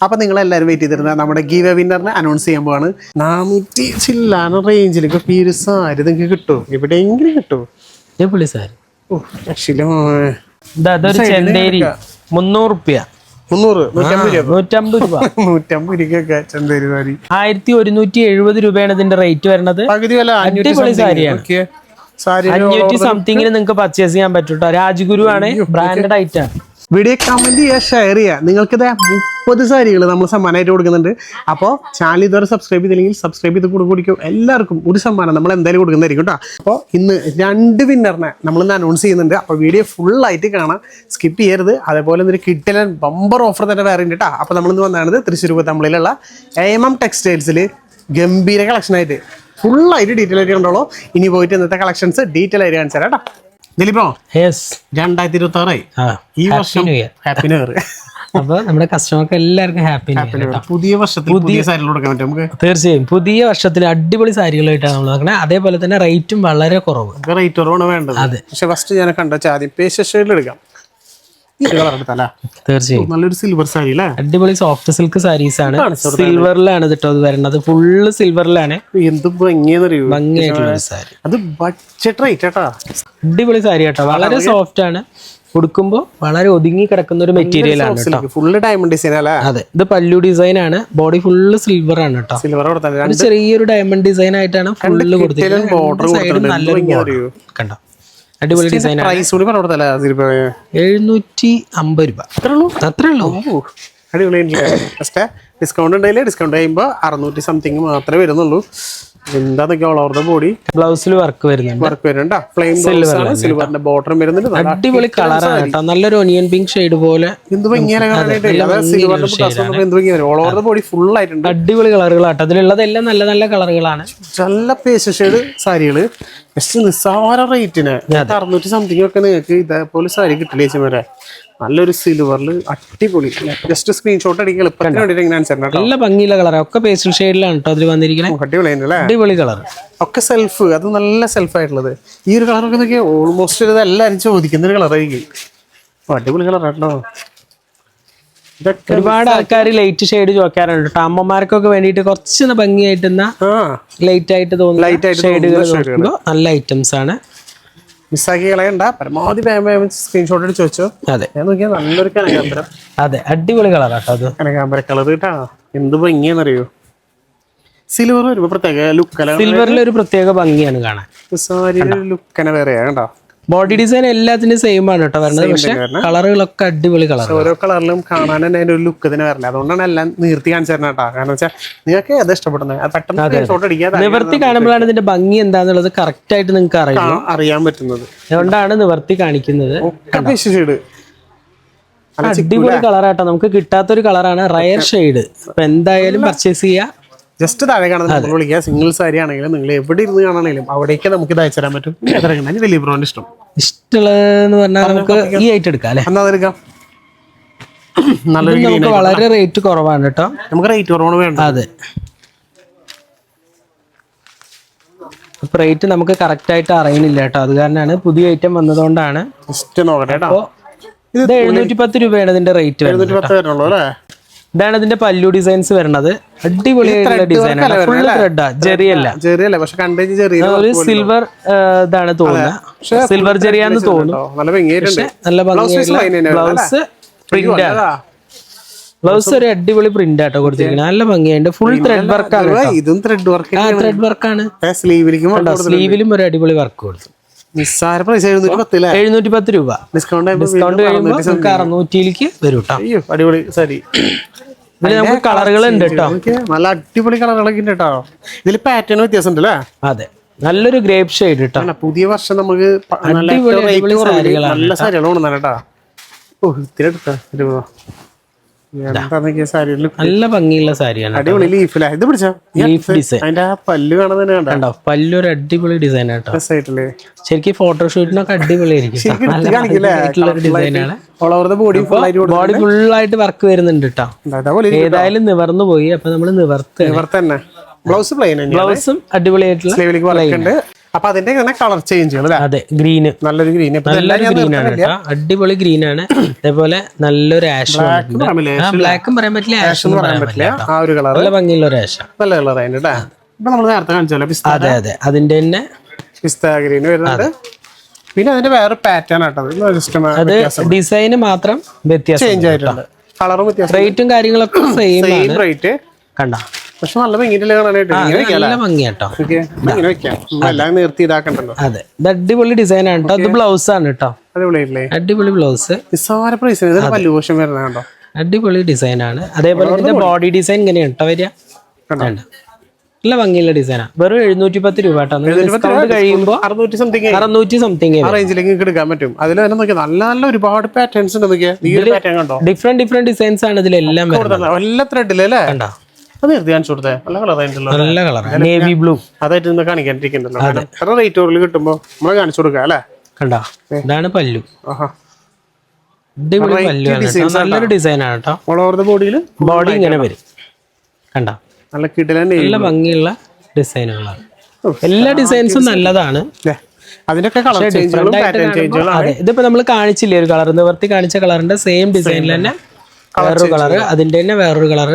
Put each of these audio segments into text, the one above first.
അപ്പൊ നിങ്ങൾ എല്ലാവരും വെയിറ്റ് ചെയ്തിരുന്ന നമ്മുടെ ഗീവ് വിന്നറിനെ അനൗൺസ് ചെയ്യാൻ പോവാണ്. 400 ചില്ലാണ് റേഞ്ചിലേക്ക് ഈ ഒരു സാരി നിങ്ങൾക്ക് കിട്ടും, എവിടെയെങ്കിലും കിട്ടും. സാരി അതൊരു ചെന്തേരി 300 150 രൂപ 150 രൂപയൊക്കെ ചെന്തേരി സാരി 1170 രൂപയാണ് ഇതിന്റെ റേറ്റ് വരുന്നത്. പകുതി വില 500 സാരിയാണ്. 500 സംതിങ്ങിന് നിങ്ങൾക്ക് പർച്ചേസ് ചെയ്യാൻ പറ്റും. രാജ്ഗുരു ആണ്, ബ്രാൻഡഡ് ഐറ്റാണ്. വീഡിയോ കമന്റ് ചെയ്യുക, ഷെയർ ചെയ്യുക. നിങ്ങൾക്കിത് 30 സാരികൾ നമ്മൾ സമ്മാനമായിട്ട് കൊടുക്കുന്നുണ്ട്. അപ്പോൾ ചാനൽ ഇതുവരെ സബ്സ്ക്രൈബ് ചെയ്തില്ലെങ്കിൽ സബ്സ്ക്രൈബ് ചെയ്ത് കൊടുക്കും. എല്ലാവർക്കും ഒരു സമ്മാനം നമ്മൾ എന്തായാലും കൊടുക്കുന്നതായിരിക്കും കേട്ടോ. അപ്പോൾ ഇന്ന് 2 വിന്നറിനെ നമ്മളിന്ന് അനൗൺസ് ചെയ്യുന്നുണ്ട്. അപ്പോൾ വീഡിയോ ഫുള്ളായിട്ട് കാണാം, സ്കിപ്പ് ചെയ്യരുത്. അതേപോലെ ഒരു കിട്ടലൻ ബമ്പർ ഓഫർ തന്നെ വേറെ ഉണ്ട് കേട്ടോ. അപ്പോൾ നമ്മളിന്ന് വന്നതാണ് തൃശ്ശൂർ തമ്മിലുള്ള AMM ടെക്സ്റ്റൈൽസിൽ ഗംഭീര കളക്ഷനായിട്ട് ഫുള്ളായിട്ട് ഡീറ്റെയിൽ ആയിട്ട് കണ്ടോളൂ. ഇനി പോയിട്ട് ഇന്നത്തെ കളക്ഷൻസ് ഡീറ്റെയിൽ ആയിട്ട് കാണിച്ചു തരാം കേട്ടോ. ദിലീപോ 2026 ഈ വർഷം ഹാപ്പി ന്യൂ ഇയർ. അപ്പൊ നമ്മുടെ കസ്റ്റമർക്ക് എല്ലാവർക്കും ഹാപ്പി പുതിയ വർഷത്തിൽ പുതിയ സാരികൾ കൊടുക്കാൻ പറ്റും നമുക്ക്. തീർച്ചയായും പുതിയ വർഷത്തിൽ അടിപൊളി സാരികളായിട്ടാണ് നമ്മൾ നോക്കുന്നത്. അതേപോലെ തന്നെ റേറ്റും വളരെ കുറവ്. റേറ്റ് കുറവാണ് വേണ്ടത്. അതെ, പക്ഷെ ഫസ്റ്റ് ഞാൻ കണ്ട ആദ്യം പേസ്റ്റൽ ഷെയ്ഡിൽ എടുക്കാം. തീർച്ചയായും നല്ലൊരു സിൽവർ സാരി അല്ലേ, അടിപൊളി സോഫ്റ്റ് സിൽക്ക് സാരീസ് ആണ്. സിൽവറിലാണ് കേട്ടോ അത് വരുന്നത്, ഫുള്ള് സിൽവറിലാണ്. എന്ത് ഭംഗിയായിട്ടുള്ള സാരി, അത് ബഡ്ജറ്റ് റേറ്റ് കേട്ടോ. അടിപൊളി സാരി കേട്ടോ, വളരെ സോഫ്റ്റ് ആണ്. ഉടുക്കുമ്പോ വളരെ ഒതുങ്ങി കിടക്കുന്ന ഒരു മെറ്റീരിയൽ ആണ്. ഫുള്ള് ഡയമണ്ട് ഡിസൈൻ അല്ലേ. അതെ, ഇത് പല്ലു ഡിസൈൻ ആണ്. ബോഡി ഫുള്ള് സിൽവർ ആണ് കേട്ടോ. സിൽവർ ചെറിയൊരു ഡയമണ്ട് ഡിസൈൻ ആയിട്ടാണ് ഫുള്ള് കൊടുത്തിരിക്കുന്നത്. നല്ലൊരു കണ്ടോ, അടിപൊളി ഡിസൈൻ. 750 രൂപ അത്രേ ഉള്ളൂ. അടിപൊളി. ഡിസ്കൗണ്ട് ഉണ്ടെങ്കിൽ ഡിസ്കൗണ്ട് കഴിയുമ്പോൾ 600 സംതിങ് മാത്രമേ വരുന്നുള്ളൂ. എന്താന്നൊക്കെ ഓൾ ഓവർ ദ ബോഡി ബ്ലൗസിൽ വർക്ക് വരുന്നുണ്ട്. സിൽവറിന്റെ ബോർഡറും വരുന്നുണ്ട്. അടിപൊളി കളറാണ് കേട്ടോ, നല്ലൊരു ഒനിയൻ പിങ്ക് ഷെയ്ഡ് പോലെ. All over the body full ആയിട്ടുണ്ട്. അടിപൊളി കളറുകളാട്ടോ, അതിലുള്ളതെല്ലാം നല്ല നല്ല കളറുകളാണ്. നല്ല പേസ്റ്റ് ഷെയ്ഡ് സാരികള് ജസ്റ്റ് നിസ്സാര റേറ്റിന് 600 സംതിങ് ഒക്കെ നിങ്ങൾക്ക് ഇതേപോലെ സാരി കിട്ടില്ല ചേച്ചി വരെ. നല്ലൊരു സിൽവറിൽ അടിപൊളി. ജസ്റ്റ് സ്ക്രീൻഷോട്ട് അടിക്കുക. നല്ല ഭംഗിയുള്ള കളറാണ്, ഒക്കെ പേസ്റ്റൽ ഷെയ്ഡിലാണ് കേട്ടോ അതിൽ വന്നിരിക്കുന്നത്. അടിപൊളി കളർ ഒക്കെ സെൽഫ്, അത് നല്ല സെൽഫ് ആയിട്ടുള്ളത്. ഈ ഒരു കളറൊക്കെ നോക്കിയാൽ ഓൾമോസ്റ്റ് എല്ലാവരും ചോദിക്കുന്ന ഒരു കളറായിരിക്കും. അടിപൊളി കളറാട്ടോ. ഒരുപാട് ആൾക്കാർ ലൈറ്റ് ഷെയ്ഡ് ചോദിക്കാറുണ്ട് കേട്ടോ. അമ്മമാർക്കൊക്കെ വേണ്ടിയിട്ട് കുറച്ച് ഭംഗിയായിട്ട് ലൈറ്റ് ആയിട്ട് തോന്നുന്ന ഷെയ്ഡുകൾ നോക്കുമ്പോൾ നല്ല ഐറ്റംസ് ആണ്. മിസ്സാക്കി കളയണ്ട, പരമാവധി സ്ക്രീൻഷോട്ട് എടുത്ത് വെച്ചോ. അതെ, ഞാൻ നോക്കിയാൽ നല്ലൊരു കനകാമ്പരം. അതെ, അടിപൊളി കളറാട്ടോ അത്. കനകാമ്പര കളർ കേട്ടാ, എന്ത് ഭംഗിയാന്നറിയോ. സിൽവർ വരുമ്പോ പ്രത്യേക ലുക്ക്, സിൽവറിൽ ഒരു പ്രത്യേക ഭംഗിയാണ് കാണാൻ. സാരിയുടെ ലുക്കനെ വേറെയാ കേട്ടോ. ബോഡി ഡിസൈൻ എല്ലാത്തിനും സെയിം ആണ് കേട്ടോ വരുന്നത്, പക്ഷെ കളറുകളൊക്കെ അടിപൊളി കളർ. ഓരോ കളറിലും കാണാൻ തന്നെ അതിന്റെ ഒരു ലുക്ക് തന്നെ വരില്ല. അതുകൊണ്ടാണ് എല്ലാം നിർത്തി കാണിച്ചു തരണം കേട്ടോ. കാരണം വെച്ചാൽ നിങ്ങൾക്ക് ഏതാ ഇഷ്ടപ്പെടുന്നത് പെട്ടെന്ന് നിവർത്തി കാണുമ്പോഴാണ് ഇതിന്റെ ഭംഗി എന്താന്നുള്ളത് കറക്റ്റ് ആയിട്ട് നിങ്ങൾക്ക് അറിയാൻ പറ്റുന്നത്. അതുകൊണ്ടാണ് നിവർത്തി കാണിക്കുന്നത്. അടിപൊളി കളറാട്ടോ, നമുക്ക് കിട്ടാത്തൊരു കളറാണ്, റയർ ഷെയ്ഡ്. അപ്പൊ എന്തായാലും പർച്ചേസ് ചെയ്യാം. ജസ്റ്റ് താഴെ കാണുന്നത് നമ്മൾ വിളിക്കുക. സിംഗിൾ സാരി ആണെങ്കിലും നിങ്ങൾ എവിടെ ഇരുന്ന് കാണാണെങ്കിലും അവിടേക്ക് നമുക്ക് ഇത് അയച്ചു തരാൻ പറ്റും. വലിയ ബ്രോന്റെ ഇഷ്ടമുള്ളതെന്ന് പറഞ്ഞാൽ നമുക്ക് ഈ ഐറ്റം എടുക്കാം അല്ലെ. എന്നാ അതെടുക്കാം. നമുക്ക് വളരെ റേറ്റ് കുറവാണ് കേട്ടോ. നമുക്ക് റേറ്റ് കുറവാണ് വേണ്ട. അതെ, ഇപ്പൊ റേറ്റ് നമുക്ക് കറക്റ്റ് ആയിട്ട് അറിയണില്ല കേട്ടോ. അത് കാരണമാണ്, പുതിയ ഐറ്റം വന്നതുകൊണ്ടാണ്. ജസ്റ്റ് നോക്കട്ടെ കേട്ടോ. ഇത് 710 രൂപയാണ് ഇതിന്റെ റേറ്റ് വരുന്നത്. ഇതാണ് ഇതിന്റെ പല്ലു ഡിസൈൻസ് വരുന്നത്. അടിപൊളിയായിട്ടുള്ള ഡിസൈൻ ആണ്. ഫുൾ ത്രെഡാ, ജെറിയല്ല. ഒരു സിൽവർ ഇതാണ് തോന്നുന്നത്, സിൽവർ ജെറിയാന്ന് തോന്നുന്നു. നല്ല ഭംഗിയായിട്ടുള്ള ബ്ലൗസ് പ്രിന്റ് ആണ്. ബ്ലൗസ് ഒരു അടിപൊളി പ്രിന്റ് ആട്ടോ കൊടുത്തിരിക്കുന്നത്, നല്ല ഭംഗിയുണ്ട്. ഫുൾ ത്രെഡ് വർക്കാണ്. ത്രെഡ് വർക്കാണ്. സ്ലീവിലും ഒരു അടിപൊളി വർക്ക് കൊടുത്തു. 710 രൂപ. ഡിസ്കൗണ്ട് കഴിയുമ്പോൾ 600 വരും കേട്ടോ. അടിപൊളി സാരി. ഇതിൽ നമുക്ക് കളറുകൾ ഉണ്ട് കേട്ടോ, നല്ല അടിപൊളി കളറുകളൊക്കെ ഉണ്ട് കേട്ടോ. ഇതിൽ പാറ്റേൺ വ്യത്യാസം ഉണ്ട് അല്ലേ. അതെ, നല്ലൊരു ഗ്രേപ്പ് ഷെയ്ഡ് കേട്ടോ. പുതിയ വർഷം നമുക്ക് നല്ല സാരികൾ കൊണ്ടുവന്നാണ് കേട്ടോ. ഇത്തിരി എടുത്താ നല്ല ഭംഗിയുള്ള സാരിയാണ്. അടിപൊളി ലീഫ് ഇത് പിടിച്ചോ. Leaf design. അതിന്റെ പല്ല് കാണാൻ തന്നെ കണ്ടോ, പല്ല് ഒരു അടിപൊളി ഡിസൈൻ ആട്ടോ. ശരിക്കും ഫോട്ടോഷൂട്ടിനൊക്കെ അടിപൊളിയായിരിക്കും. ബോഡി ഫുൾ ആയിട്ട് വർക്ക് വരുന്നുണ്ട് കേട്ടോ. ഏതായാലും നിവർന്നു പോയി, അപ്പൊ നമ്മള് നിവർത്ത്. ബ്ലൗസും അടിപൊളിയായിട്ടുള്ള അപ്പൊ അതിന്റെ കളർ ചേഞ്ചുകൾ അല്ലേ? അതെ, ഗ്രീന്, നല്ലൊരു ഗ്രീൻ. നല്ലൊരു ഗ്രീൻ ആണ് കേട്ടോ, അടിപൊളി ഗ്രീൻ ആണ്. അതേപോലെ നല്ലൊരു ആഷ്, ബ്ലാക്കും പറയാൻ പറ്റില്ല, ആഷ് പറയാൻ പറ്റില്ല, ആ ഒരു കളർ നല്ല ഭംഗിയുള്ള ഒരു ആഷ്, നല്ല കളർ അതിന്റെ കേട്ടോ. ഇപ്പൊ നമ്മൾ നേരത്തെ കാണിച്ചല്ലോ പിസ്ത. അതെ അതെ, അതിന്റെ തന്നെ പിസ്ത ഗ്രീൻ വരുന്നുണ്ട്. പിന്നെ അതിന്റെ വേറെ പാറ്റേൺ ആട്ടത്, അത് ഡിസൈന് മാത്രം വ്യത്യാസം, ചേഞ്ച് ആയിട്ടുണ്ട്, കളറും വ്യത്യാസം, റേറ്റും കാര്യങ്ങളൊക്കെ സെയിം റേറ്റ്. കണ്ട, പക്ഷെ നല്ല ഭംഗിയില്ല കാണാനായിട്ട്. നല്ല ഭംഗിയാട്ടോ, ഇങ്ങനെ വെക്കാം, എല്ലാം നിർത്തി ഇതാക്കണ്ടല്ലോ. അതെ, ഇത് അടിപൊളി ഡിസൈൻ ആണ് കേട്ടോ. ഇത് ബ്ലൗസ് ആണ് കേട്ടോ, അടിപൊളി ബ്ലൗസ്, നിസ്സാര പ്രൈസ്, പല്ലുപോഷം വരുന്നുണ്ടോ, അടിപൊളി ഡിസൈൻ ആണ്. അതേപോലെ ഇതിന്റെ ബോഡി ഡിസൈൻ ഇങ്ങനെയാണ് കേട്ടോ വരിക, നല്ല ഭംഗിയുള്ള ഡിസൈനാണ്. വെറും 710 രൂപ കേട്ടോ. ഡിസ്കൗണ്ട് കഴിയുമ്പോൾ 600 സംതിങ് റേഞ്ചിലേക്ക് എടുക്കാൻ പറ്റും. അതിൽ തന്നെ നോക്കിയാൽ നല്ല നല്ല ഒരുപാട് പാറ്റേൺസ് ഉണ്ട്. ഡിഫറെന്റ് ഡിസൈൻസ് ആണ് ഇതിലെല്ലാം എല്ലാ ത്രെഡിലല്ലേ? അത് നിർത്തി കാണിച്ചു കൊടുത്തേ, നല്ല കളറായിട്ടുണ്ടല്ലോ, നല്ല കളർ നേവി ബ്ലൂ. അതായിട്ട് ഇന്ന് കാണിക്കാണ്ടിരിക്കുന്നുണ്ടല്ലോ. എത്ര റേറ്റ് കൂടുതൽ കിട്ടുമ്പോ നമ്മള് കാണിച്ചു കൊടുക്കാം അല്ലേ? കണ്ടോ, ഇതാണ് പല്ലു, അടിപൊളി പല്ലു ആണ്, നല്ലൊരു ഡിസൈൻ ആണ് കേട്ടോ. ഓൾ ഓവർ ദ ബോഡി ഇങ്ങനെ വരും, കണ്ടോ, നല്ല കിടിലൻ, നല്ല ഭംഗിയുള്ള ഡിസൈനുകളാണ്. എല്ലാ ഡിസൈൻസും നല്ലതാണ്. അതിനൊക്കെ കളർ ചേഞ്ചുകളും പാറ്റേൺ ചേഞ്ചുകളും. അതെ, ഇതിപ്പോ നമ്മൾ കാണിച്ചില്ലേ ഒരു കളർ, നിവർത്തി കാണിച്ച കളറിന്റെ സെയിം ഡിസൈനിൽ തന്നെ വേറൊരു കളർ, അതിന്റെ തന്നെ വേറൊരു കളർ,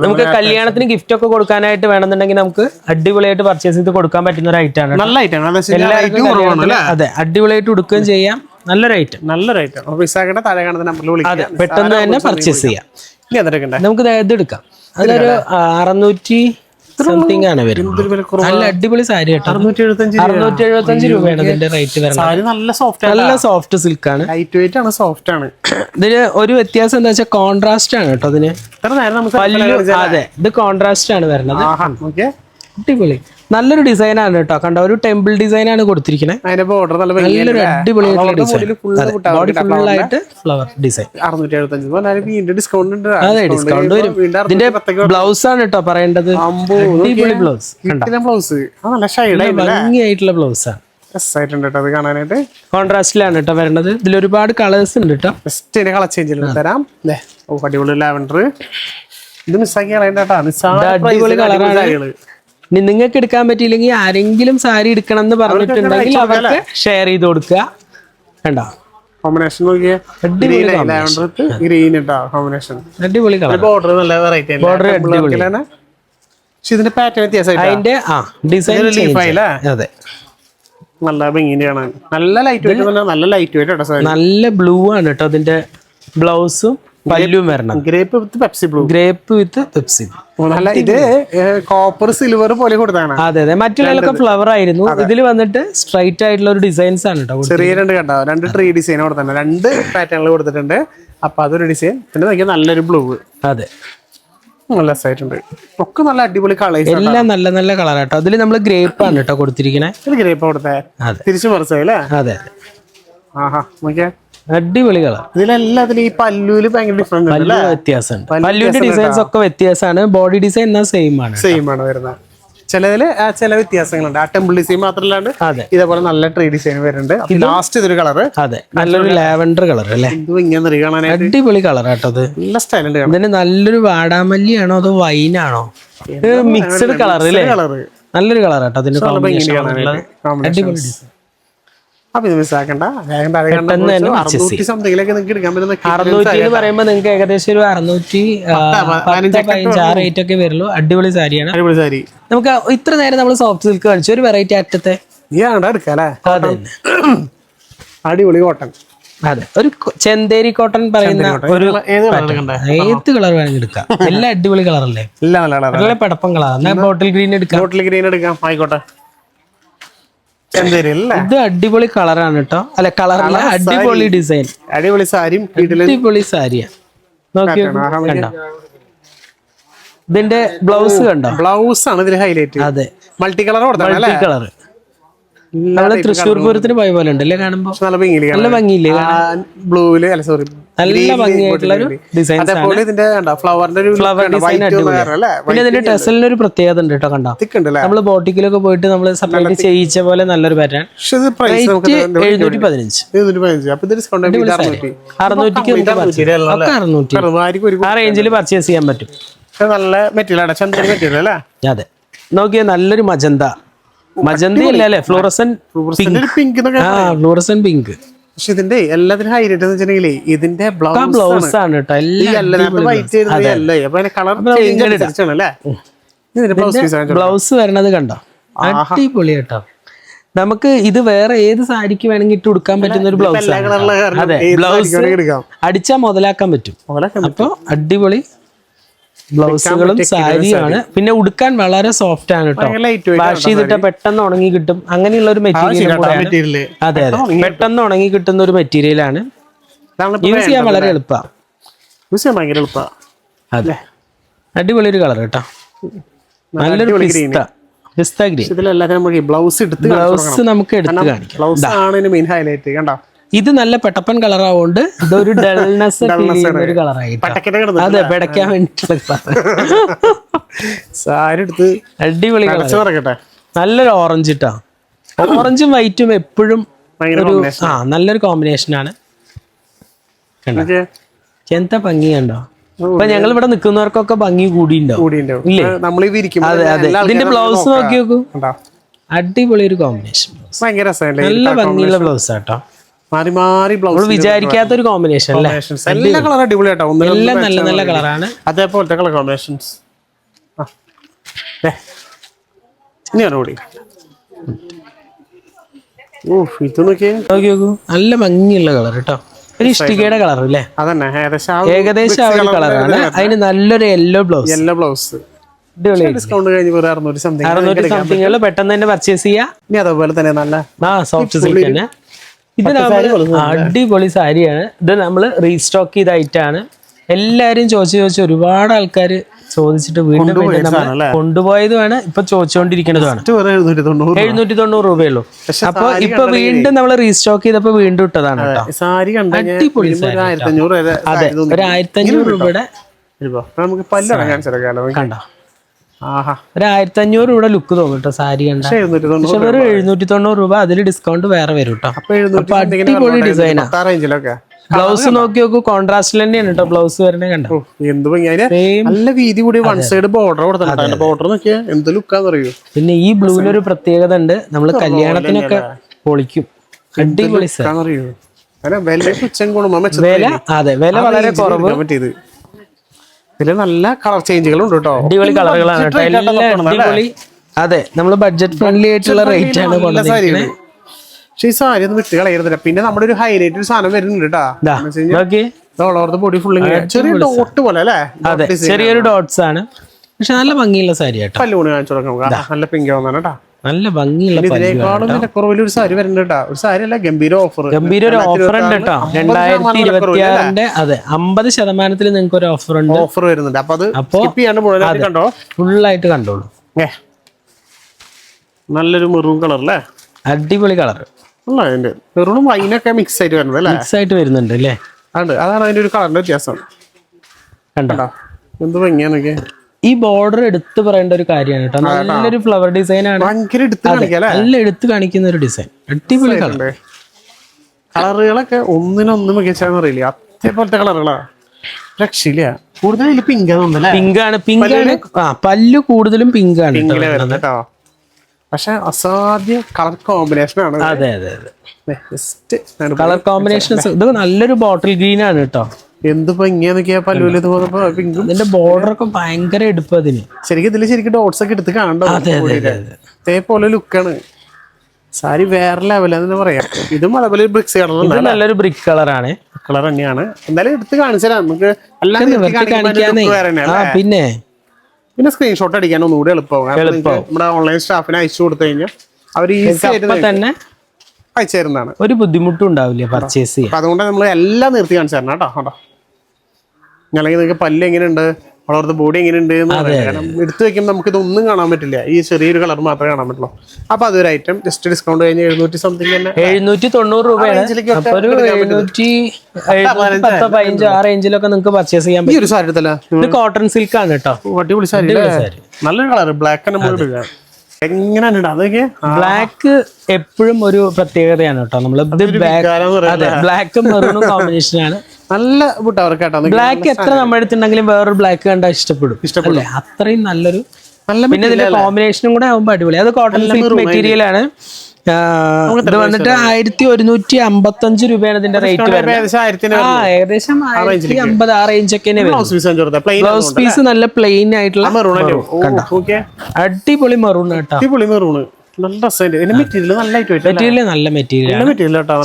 നമുക്ക് കല്യാണത്തിന് ഗിഫ്റ്റ് ഒക്കെ കൊടുക്കാനായിട്ട് വേണമെന്നുണ്ടെങ്കിൽ നമുക്ക് അടിപൊളിയായിട്ട് പർച്ചേസ് ചെയ്ത് കൊടുക്കാൻ പറ്റുന്ന ഒരു ഐറ്റം ആണ്. നല്ല ഐറ്റം, അതെ, അടിപൊളിയായിട്ട് കൊടുക്കുകയും ചെയ്യാം. നല്ലൊരു ഐറ്റം, പെട്ടെന്ന് തന്നെ പർച്ചേസ് ചെയ്യാം. നമുക്ക് ഇത് എടുക്കാം, അതൊരു 600 സംതിങ് ആണ് വരുന്നത്. നല്ല അടിപൊളി സാരി കേട്ടോ, 675 രൂപയാണ് ഇതിന്റെ റേറ്റ് വരുന്നത്. നല്ല സോഫ്റ്റ് സിൽക്ക് ആണ്, സോഫ്റ്റ് ആണ്. ഇതിന് ഒരു വ്യത്യാസം എന്താ വെച്ചാൽ കോൺട്രാസ്റ്റ് ആണ് കേട്ടോ ഇതിന്. അതെ, ഇത് കോൺട്രാസ്റ്റ് ആണ് വരുന്നത്. അടിപൊളി നല്ലൊരു ഡിസൈൻ ആണ് കേട്ടോ. കണ്ട, ഒരു ടെമ്പിൾ ഡിസൈൻ ആണ് കൊടുത്തിരിക്കുന്നത്. നല്ലൊരു അടിപൊളിയായിട്ടുള്ള ഡിസൈൻ, ബോഡി ഫുള്ളായിട്ട് ഫ്ലവർ ഡിസൈൻ. 675 അതെ, ഡിസ്കൗണ്ട് വരും. ഇതിന്റെ ബ്ലൗസ് ആണ് കേട്ടോ പറയേണ്ടത്, അടിപൊളി ബ്ലൗസ്, ഭംഗിയായിട്ടുള്ള ബ്ലൗസ് ആണ്. കോൺട്രാസ്റ്റിലാണ് കേട്ടോ വരണത്. ഇതിൽ ഒരുപാട് കളേഴ്സ് ഉണ്ട് കേട്ടോ. കളർ ചേഞ്ച് തരാം. അടിപൊളി ലാവൻഡർ, ഇത് മിസ്സാക്കി അടിപൊളി കളറാണ്. നിങ്ങൾക്ക് എടുക്കാൻ പറ്റിയില്ലെങ്കിൽ ആരെങ്കിലും സാരി എടുക്കണം എന്ന് പറഞ്ഞിട്ടുണ്ടെങ്കിൽ അവർക്ക് ഷെയർ ചെയ്ത് കൊടുക്കുക. കണ്ടോ, കോമ്പിനേഷൻ അടിപൊളി കളർ, ബോർഡർ നല്ല വെറൈറ്റി, ബോർഡർ അടിപൊളി, ഇതിന്റെ പാറ്റേൺ അതിന്റെ ഡിസൈൻ അതെ, നല്ല ഭംഗിയാണ്. നല്ല ലൈറ്റ് വെയിറ്റ്, നല്ല ലൈറ്റ് വെയിറ്റ്, നല്ല ബ്ലൂ ആണ് കേട്ടോ അതിന്റെ ബ്ലൗസും പല്ലും വരണം. ഗ്രേപ്പ് വിത്ത് പെപ്സി ബ്ലൂ, ഗ്രേപ്പ് വിത്ത് പെപ്സി ബ്ലൂ. ഇത് കോപ്പർ സിൽവർ പോലെ കൊടുത്താണ്. അതെ അതെ, മറ്റുള്ളതൊക്കെ ഫ്ലവർ ആയിരുന്നു. ഇതിൽ വന്നിട്ട് സ്ട്രൈറ്റ് ആയിട്ടുള്ള ഒരു ഡിസൈൻസ് ആണ് കേട്ടോ. ചെറിയ രണ്ട് ട്രീ ഡിസൈൻ കൊടുത്തിട്ടുണ്ട്, 2 പാറ്റേണിൽ കൊടുത്തിട്ടുണ്ട്. അപ്പൊ അതൊരു ഡിസൈൻ, പിന്നെ നോക്കിയാൽ നല്ലൊരു ബ്ലൂ. അതെ, നല്ല രസമായിട്ടുണ്ട്. ഒക്കെ നല്ല അടിപൊളി കളേഴ്സ്, എല്ലാം നല്ല നല്ല കളർ കേട്ടോ. അതിൽ നമ്മൾ ഗ്രേപ്പ് ആണ് കേട്ടോ കൊടുത്തിരിക്കണേ. ഗ്രേപ്പ് കൊടുത്തേ, തിരിച്ചു മറിച്ചല്ലേ? അതെ, ആഹാ, നോക്കിയാ അടിപൊളി കളർ. ഇതിലെല്ലാത്തിലും ഈ പല്ലുവില് ഭയങ്കര ഡിഫറൻസ് ഉണ്ട്, വ്യത്യാസമുണ്ട്. പല്ലുവിന്റെ ഡിസൈൻസ് ഒക്കെ വ്യത്യാസമാണ്. ബോഡി ഡിസൈൻ സെയിം ആണ് വരുന്നത്. ചിലതില് ചില വ്യത്യാസങ്ങളുണ്ട്. ആ ടെമ്പിൾ ഡിസൈൻ മാത്രമല്ലാണ്ട് അതെ, ഇതേപോലെ നല്ല ട്രീ ഡിസൈൻ വരുന്നുണ്ട്. ലാസ്റ്റ് ഇതൊരു കളർ, അതെ, നല്ലൊരു ലാവൻഡർ കളർ അല്ലേ, അടിപൊളി കളർ കേട്ടോ. ഇത് നല്ല സ്റ്റൈൽ ഉണ്ട്. ഇതിന് നല്ലൊരു വാടാമല്ലിയാണോ അതോ വൈനാണോ, മിക്സഡ് കളർ അല്ലേ, നല്ലൊരു കളർ കേട്ടോ. അതിന്റെ അടിപൊളി ഡിസൈൻ. അപ്പൊ ഇത് മിസ്സാക്കണ്ട, 600 എന്ന് പറയുമ്പോ നിങ്ങൾക്ക് ഏകദേശം ഒരു 615 റേറ്റ് ഒക്കെ വരുള്ളൂ. അടിപൊളി സാരിയാണ്, അടിപൊളി സാരി. നമുക്ക് ഇത്ര നേരം നമ്മൾ സോഫ്റ്റ് സിൽക്ക് കാണിച്ചു, ഒരു വെറൈറ്റി അറ്റത്തെ എടുക്കാല്ലേ, അടിപൊളി കോട്ടൺ. അതെ, ഒരു ചെന്തേരി കോട്ടൺ പറയുന്ന ഒരു ഏത് കളർ വേണമെങ്കിൽ എടുക്കാം. എല്ലാം അടിപൊളി കളറല്ലേ, നല്ല പടപ്പം കളർ. ബോട്ടിൽ ഗ്രീൻ എടുക്കാം, ആയിക്കോട്ടെ. ഇത് അടിപൊളി കളറാണ് കേട്ടോ. അല്ല, കളറല്ല, അടിപൊളി ഡിസൈൻ, അടിപൊളി സാരിയും അടിപൊളി സാരിയാ. നോക്കിയോ, കണ്ടോ, ഇതിന്റെ ബ്ലൗസ് കണ്ടോ, ബ്ലൗസ് ആണ് ഇതിന് ഹൈലൈറ്റ്. അതെ, മൾട്ടി കളർ, മൾട്ടി കളർ. നമ്മള് തൃശ്ശൂർ പൂരത്തിന് പോയ പോലെ ഉണ്ട് അല്ലേ കാണുമ്പോ, നല്ല ഭംഗിയില്ലേ, ബ്ലൂവില്, അല്ല സോറി, നല്ല ഭംഗിയായിട്ടുള്ള ഒരു ഡിസൈൻ, ഫ്ലവർ ഡിസൈൻ അടിപൊളിയാണ്. പിന്നെ ഇതിന്റെ ടെസലിന് ഒരു പ്രത്യേകത ഉണ്ട് കേട്ടോ. കണ്ടോ, നമ്മള് ബോട്ടിക്കിലൊക്കെ പോയിട്ട് നമ്മള് സെപ്പറേറ്റ് ചെയ്യിച്ച പോലെ നല്ലൊരു പാറ്റേൺ. 715, 600 ആ റേഞ്ചിൽ പർച്ചേസ് ചെയ്യാൻ പറ്റും. പക്ഷെ നല്ല മെറ്റീരിയൽ ചന്ദ്രൻ മെറ്റീരിയൽ അല്ലേ? അതെ, നോക്കിയാ നല്ലൊരു മജന്ത ഇല്ല അല്ലേ, ഫ്ലോറസൻ പിങ്ക്. Fluorescent pink. പക്ഷെ ഇതിന്റെ എല്ലാത്തിനും ഹൈലൈറ്റ് എന്ന് വെച്ചിട്ടുണ്ടെങ്കിൽ ഇതിന്റെ ബ്ലൗസ് ആണ് കേട്ടോ. ബ്ലൗസ് വരണത് കണ്ടോ, അടിപൊളി കേട്ടോ. നമുക്ക് ഇത് വേറെ ഏത് സാരിക്ക് വേണമെങ്കിൽ ഇട്ട് കൊടുക്കാൻ പറ്റുന്ന ഒരു ബ്ലൗസ്. അതെ, ബ്ലൗസ് അടിച്ചാൽ മുതലാക്കാൻ പറ്റും. അപ്പൊ അടിപൊളി ബ്ലൗസുകളും സാരിയാണ്. പിന്നെ ഉടുക്കാൻ വളരെ സോഫ്റ്റ് ആണ് കേട്ടോ. വാഷ് ചെയ്തിട്ട് പെട്ടെന്ന് ഉണങ്ങി കിട്ടും. അങ്ങനെയുള്ള ഒരു മെറ്റീരിയൽ. അതെ അതെ, പെട്ടെന്ന് ഉണങ്ങി കിട്ടുന്ന ഒരു മെറ്റീരിയൽ ആണ്. യൂസ് ചെയ്യാൻ വളരെ എളുപ്പമാണ്. അതെ, അടിപൊളി ഒരു കളർ കേട്ടോ. നല്ലൊരു പിസ്ത ഗ്രീൻ. ബ്ലൗസ് നമുക്ക് എടുത്ത് കാണിക്കാം. ഇത് നല്ല പെട്ടപ്പൻ കളർ ആവുകൊണ്ട് ഇതൊരു ഡൾനെസ് ഒരു കളറായിട്ട്. അതെ, പെടയ്ക്കാൻ വേണ്ടിട്ടുള്ള അടിപൊളി കളർ. നല്ലൊരു ഓറഞ്ച് ഇട്ടാ. ഓറഞ്ചും വൈറ്റും എപ്പോഴും നല്ലൊരു കോമ്പിനേഷൻ ആണ്. എന്താ ഭംഗി കണ്ടോ. അപ്പൊ ഞങ്ങൾ ഇവിടെ നിൽക്കുന്നവർക്കൊക്കെ ഭംഗി കൂടിയുണ്ടാവും ഇല്ലേ? അതെ അതെ. ഇതിന്റെ ബ്ലൗസ് നോക്കി നോക്കൂ, അടിപൊളി ഒരു കോമ്പിനേഷൻ. നല്ല ഭംഗിയുള്ള ബ്ലൗസ് ആട്ടോ. മാറി മാറി ബ്ലൗസ് വിചാരിക്കാത്തൊരു കോമ്പിനേഷൻ അല്ലേ? എല്ലാ കളർ അടിപൊളിയാട്ടോ. എല്ലാം നല്ല നല്ല കളറാണ്. അതേപോലത്തെ കളർ കോമ്പിനേഷൻസ് ഇത് നോക്കി നോക്കൂ, നല്ല ഭംഗിയുള്ള കളർ കേട്ടോ. ഒരു ഇഷ്ടികയുടെ കളർ അല്ലേ? അതന്നെ, ഏകദേശം ആ ഒരു കളറാണ്. അതിന് നല്ലൊരു യെല്ലോ ബ്ലൗസ്. ഡിസ്കൗണ്ട് കഴിഞ്ഞ് 600 സംതിങ് പെട്ടെന്ന് തന്നെ പർച്ചേസ് ചെയ്യാം. ഇനി അതുപോലെ തന്നെ നല്ല സോഫ്റ്റ് സിൽക്ക് തന്നെ. ഇത് അടിപൊളി സാരിയാണ്. ഇത് നമ്മൾ റീസ്റ്റോക്ക് ചെയ്തായിട്ടാണ്. എല്ലാരും ചോദിച്ച് ഒരുപാട് ആൾക്കാർ ചോദിച്ചിട്ട് വീണ്ടും കൊണ്ടുപോയതുമാണ്. ഇപ്പൊ ചോദിച്ചുകൊണ്ടിരിക്കുന്നതാണ്. 790 രൂപയുള്ളൂ. അപ്പൊ ഇപ്പൊ വീണ്ടും നമ്മൾ റീസ്റ്റോക്ക് ചെയ്തപ്പോ വീണ്ടും ഇട്ടതാണ് കേട്ടോ. അടിപൊളി സാരി. അതെ, ഒരു 1500 രൂപയുടെ കണ്ടോ. ഒരു 1500 രൂപയുടെ ലുക്ക് തോന്നും കേട്ടോ സാരി കണ്ട. പക്ഷെ വെറും 790 രൂപ. അതിൽ ഡിസ്കൗണ്ട് വേറെ വരും കേട്ടോ. അപ്പൊ അടിപൊളി ഡിസൈനാ. ബ്ലൗസ് നോക്കി നോക്കൂ, കോൺട്രാസ്റ്റിൽ തന്നെയാണ് കേട്ടോ ബ്ലൗസ് വരണേ. കണ്ടോ നല്ല വീതി കൂടി വൺ സൈഡ് ബോർഡർ കൊടുത്തിട്ടുണ്ട്. ബോർഡർ നോക്കിയാ എന്ത് ലുക്കാന്ന് അറിയൂ. പിന്നെ ഈ ബ്ലൂവിനൊരു പ്രത്യേകത ഉണ്ട്, നമ്മള് കല്യാണത്തിനൊക്കെ പൊളിക്കും. അടിപൊളി വില. അതെ, വില വളരെ കുറവ്. ഇതില് നല്ല കളർ ചേഞ്ചുകൾ ഉണ്ട് കേട്ടോ. അടിപൊളി കളറുകളാണ് കേട്ടോ. എല്ലാം അടിപൊളി. അതെ, നമ്മള് ബഡ്ജറ്റ് ഫ്രണ്ട്ലി ആയിട്ടുള്ള റേറ്റ് ആണ് കൊണ്ടുവന്നിരിക്കുന്നത്. പക്ഷെ ഈ സാരി ഒന്നും വിട്ട് കളയരുന്നില്ല. പിന്നെ നമ്മുടെ ഒരു ഹൈലൈറ്റ് ഒരു സാധനം വരുന്നുണ്ട് കേട്ടോ. ബോഡി ഫുള്ള് ചെറിയ ഡോട്ട് പോലെ അല്ലേ? അതെ, ചെറിയൊരു ഡോട്ട്സ് ആണ്. പക്ഷെ നല്ല ഭംഗിയുള്ള സാരി കേട്ടോ. പല്ലൂണ് കാണിച്ചു കൊടുക്കാം. നല്ല പിങ്ക് വന്നാണ് കേട്ടോ. നല്ല ഭംഗിയുള്ള ഒരു സാരി വരുന്നുണ്ട് കേട്ടോ. ഒരു സാരി അല്ല, ഗംഭീര ഒരു ഓഫർ ഉണ്ട് കേട്ടോ. 2026 അതെ 50% നിങ്ങൾക്ക് ഒരു ഓഫർ വരുന്നുണ്ട്. അപ്പൊ അത് കണ്ടോ, ഫുള്ളായിട്ട് കണ്ടോളൂ. നല്ലൊരു മെറൂൺ കളർ അല്ലേ? അടിപൊളി കളർ. മെറൂണും വൈനൊക്കെ മിക്സ് ആയിട്ട് വരുന്നത് അല്ലേ? മിക്സ് ആയിട്ട് വരുന്നുണ്ട് അല്ലേ? അതാണ് അതിന്റെ ഒരു കളറിന്റെ വ്യത്യാസം. കണ്ടോ എന്ത് ഭംഗിയാന്നൊക്കെ. ഈ ബോർഡർ എടുത്ത് പറയേണ്ട ഒരു കാര്യമാണ് കേട്ടോ. നല്ലൊരു ഫ്ലവർ ഡിസൈൻ ആണ്. നല്ല എടുത്ത് കാണിക്കുന്ന ഒരു ഡിസൈൻ. അടിപൊളി കളർ. കളറുകളൊക്കെ ഒന്നിനൊന്നും മികച്ചാന്ന് അറിയില്ല. അതേപോലത്തെ കളറുകളാ. രക്ഷയില്ല. കൂടുതൽ പിങ്ക് ആണ്. പല്ലു കൂടുതലും പിങ്ക് ആണ് കേട്ടോ. പക്ഷെ അസാധ്യ കളർ കോമ്പിനേഷൻ ആണ്. അതെ അതെ അതെ, കളർ കോമ്പിനേഷൻ. ഇത് നല്ലൊരു ബോട്ടിൽ ഗ്രീൻ ആണ് കേട്ടോ. എന്ത് ഭംഗിയാന്നൊക്കെയാ പല്ലുവിൽ പിങ്കും. ഇതിന്റെ ബോർഡർ ഒക്കെ ഭയങ്കര എടുപ്പ് അതിന്. ശരിക്കും ഡോട്ട്സ് ഒക്കെ എടുത്ത് കാണണ്ടോ. അതേപോലെ ലുക്കാണ് സാരി. വേറെ ലെവലെന്ന് പറയാം. ഇതും അതേപോലെ ബ്രിക്സ് കളർ. നല്ലൊരു ബ്രിക്ക് കളറാണ്. കളർ തന്നെയാണ്. എന്തായാലും എടുത്ത് കാണിച്ചാൽ നമുക്ക് പിന്നെ സ്ക്രീൻഷോട്ട് അടിക്കാൻ ഒന്നുകൂടി എളുപ്പമാകും. നമ്മുടെ ഓൺലൈൻ സ്റ്റാഫിനെ അയച്ചു കൊടുത്തു കഴിഞ്ഞാൽ അവർ ഈസി ആയിട്ട് തന്നെ അയച്ചു തരുന്നതാണ്. ഒരു ബുദ്ധിമുട്ടും ഉണ്ടാവില്ല പർച്ചേസ് ചെയ്യാൻ. അതുകൊണ്ട് നമ്മൾ എല്ലാം നിർത്തി കാണിച്ചു തരണം കേട്ടോ. കേട്ടോ, അല്ലെങ്കിൽ നിങ്ങൾക്ക് പല്ല് എങ്ങനെയുണ്ട്, വളർത്ത ബോഡി എങ്ങനെയുണ്ട് എന്ന് പറയാം. കാരണം എടുത്തു വെക്കുമ്പോൾ നമുക്ക് ഇതൊന്നും കാണാൻ പറ്റില്ല. ഈ ചെറിയൊരു കളർ മാത്രമേ കാണാൻ പറ്റുള്ളൂ. അപ്പൊ അതൊരു ഐറ്റം ജസ്റ്റ് ഡിസ്കൗണ്ട് കഴിഞ്ഞ് 700 സംതിങ് തന്നെ. 790 രൂപയാണ്. അപ്പൊ ഒരു 715 ആ റേഞ്ചിലൊക്കെ നിങ്ങൾക്ക് പർച്ചേസ് ചെയ്യാൻ പറ്റും. ഈ ഒരു സാരി എടുത്തല്ല, ഇത് കോട്ടൺ സിൽക്ക് ആണ് കേട്ടോ. അടിപൊളി സാരി. നല്ലൊരു കളർ. ബ്ലാക്ക് തന്നെ എങ്ങനെയാണ് അതൊക്കെ. ബ്ലാക്ക് എപ്പോഴും ഒരു പ്രത്യേകതയാണ് കേട്ടോ. നമ്മള് ബ്ലാക്കും മെറൂണും കോമ്പിനേഷൻ ആണ്. നല്ല ബുട്ടവർക്ക് കേട്ടോ. ബ്ലാക്ക് എത്ര നമ്മുടെ അടുത്തുണ്ടെങ്കിലും വേറൊരു ബ്ലാക്ക് കണ്ടാൽ ഇഷ്ടപ്പെടും. അല്ലേ? അത്രയും നല്ലൊരു പിന്നെ ഇതിന്റെ കോമ്പിനേഷനും കൂടെ ആവുമ്പോൾ അടിപൊളി. അത് കോട്ടൺ സിൽക്ക് മെറ്റീരിയൽ ആണ്. ഇത് വന്നിട്ട് 1155 രൂപയാണ് ഇതിന്റെ റേറ്റ് വരുന്നത്. ഏകദേശം 1050 ആ റേഞ്ച് ഒക്കെ ബ്ലൗസ് പീസ് നല്ല പ്ലെയിൻ ആയിട്ടുള്ള അടിപൊളി മെറൂൺ കേട്ടോ. മെറ്റീരിയൽ നല്ല മെറ്റീരിയൽ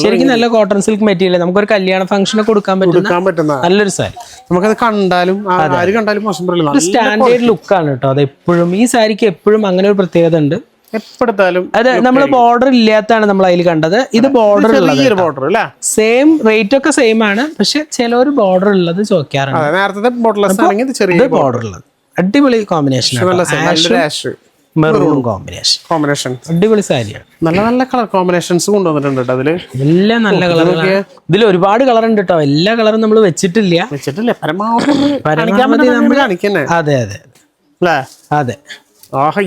ശരിക്കും നല്ല കോട്ടൺ സിൽക്ക് മെറ്റീരിയൽ. നമുക്കൊരു കല്യാണ ഫംഗ്ഷന് കൊടുക്കാൻ പറ്റുന്ന നല്ലൊരു സാരി. നമുക്കത് കണ്ടാലും സ്റ്റാൻഡേർഡ് ലുക്കാണ് കേട്ടോ. അത് എപ്പോഴും ഈ സാരിക്ക് എപ്പോഴും അങ്ങനെ ഒരു പ്രത്യേകത ഉണ്ട്. അതെ, നമ്മള് ബോർഡർ ഇല്ലാത്താണ് നമ്മൾ അതിൽ കണ്ടത്. ഇത് ബോർഡർ സെയിം റേറ്റ് ഒക്കെ സെയിം ആണ്, പക്ഷെ ചിലവര് ബോർഡർ ഉള്ളത് ചോദിക്കാറുണ്ട്. ബോർഡർ ഉള്ളത് അടിപൊളി കോമ്പിനേഷൻ, മെറൂൺ കോമ്പിനേഷൻ അടിപൊളി സാരിയാണ്. നല്ല നല്ല കളർ കോമ്പിനേഷൻസ് കൊണ്ടുവന്നിട്ടുണ്ട് അതില്. എല്ലാം നല്ല കളർ. ഇതിൽ ഒരുപാട് കളർ ഉണ്ട് കേട്ടോ. എല്ലാ കളറും നമ്മൾ വെച്ചിട്ടില്ല. പരമാവധി നമ്മൾ അതെ അതെ അതെ.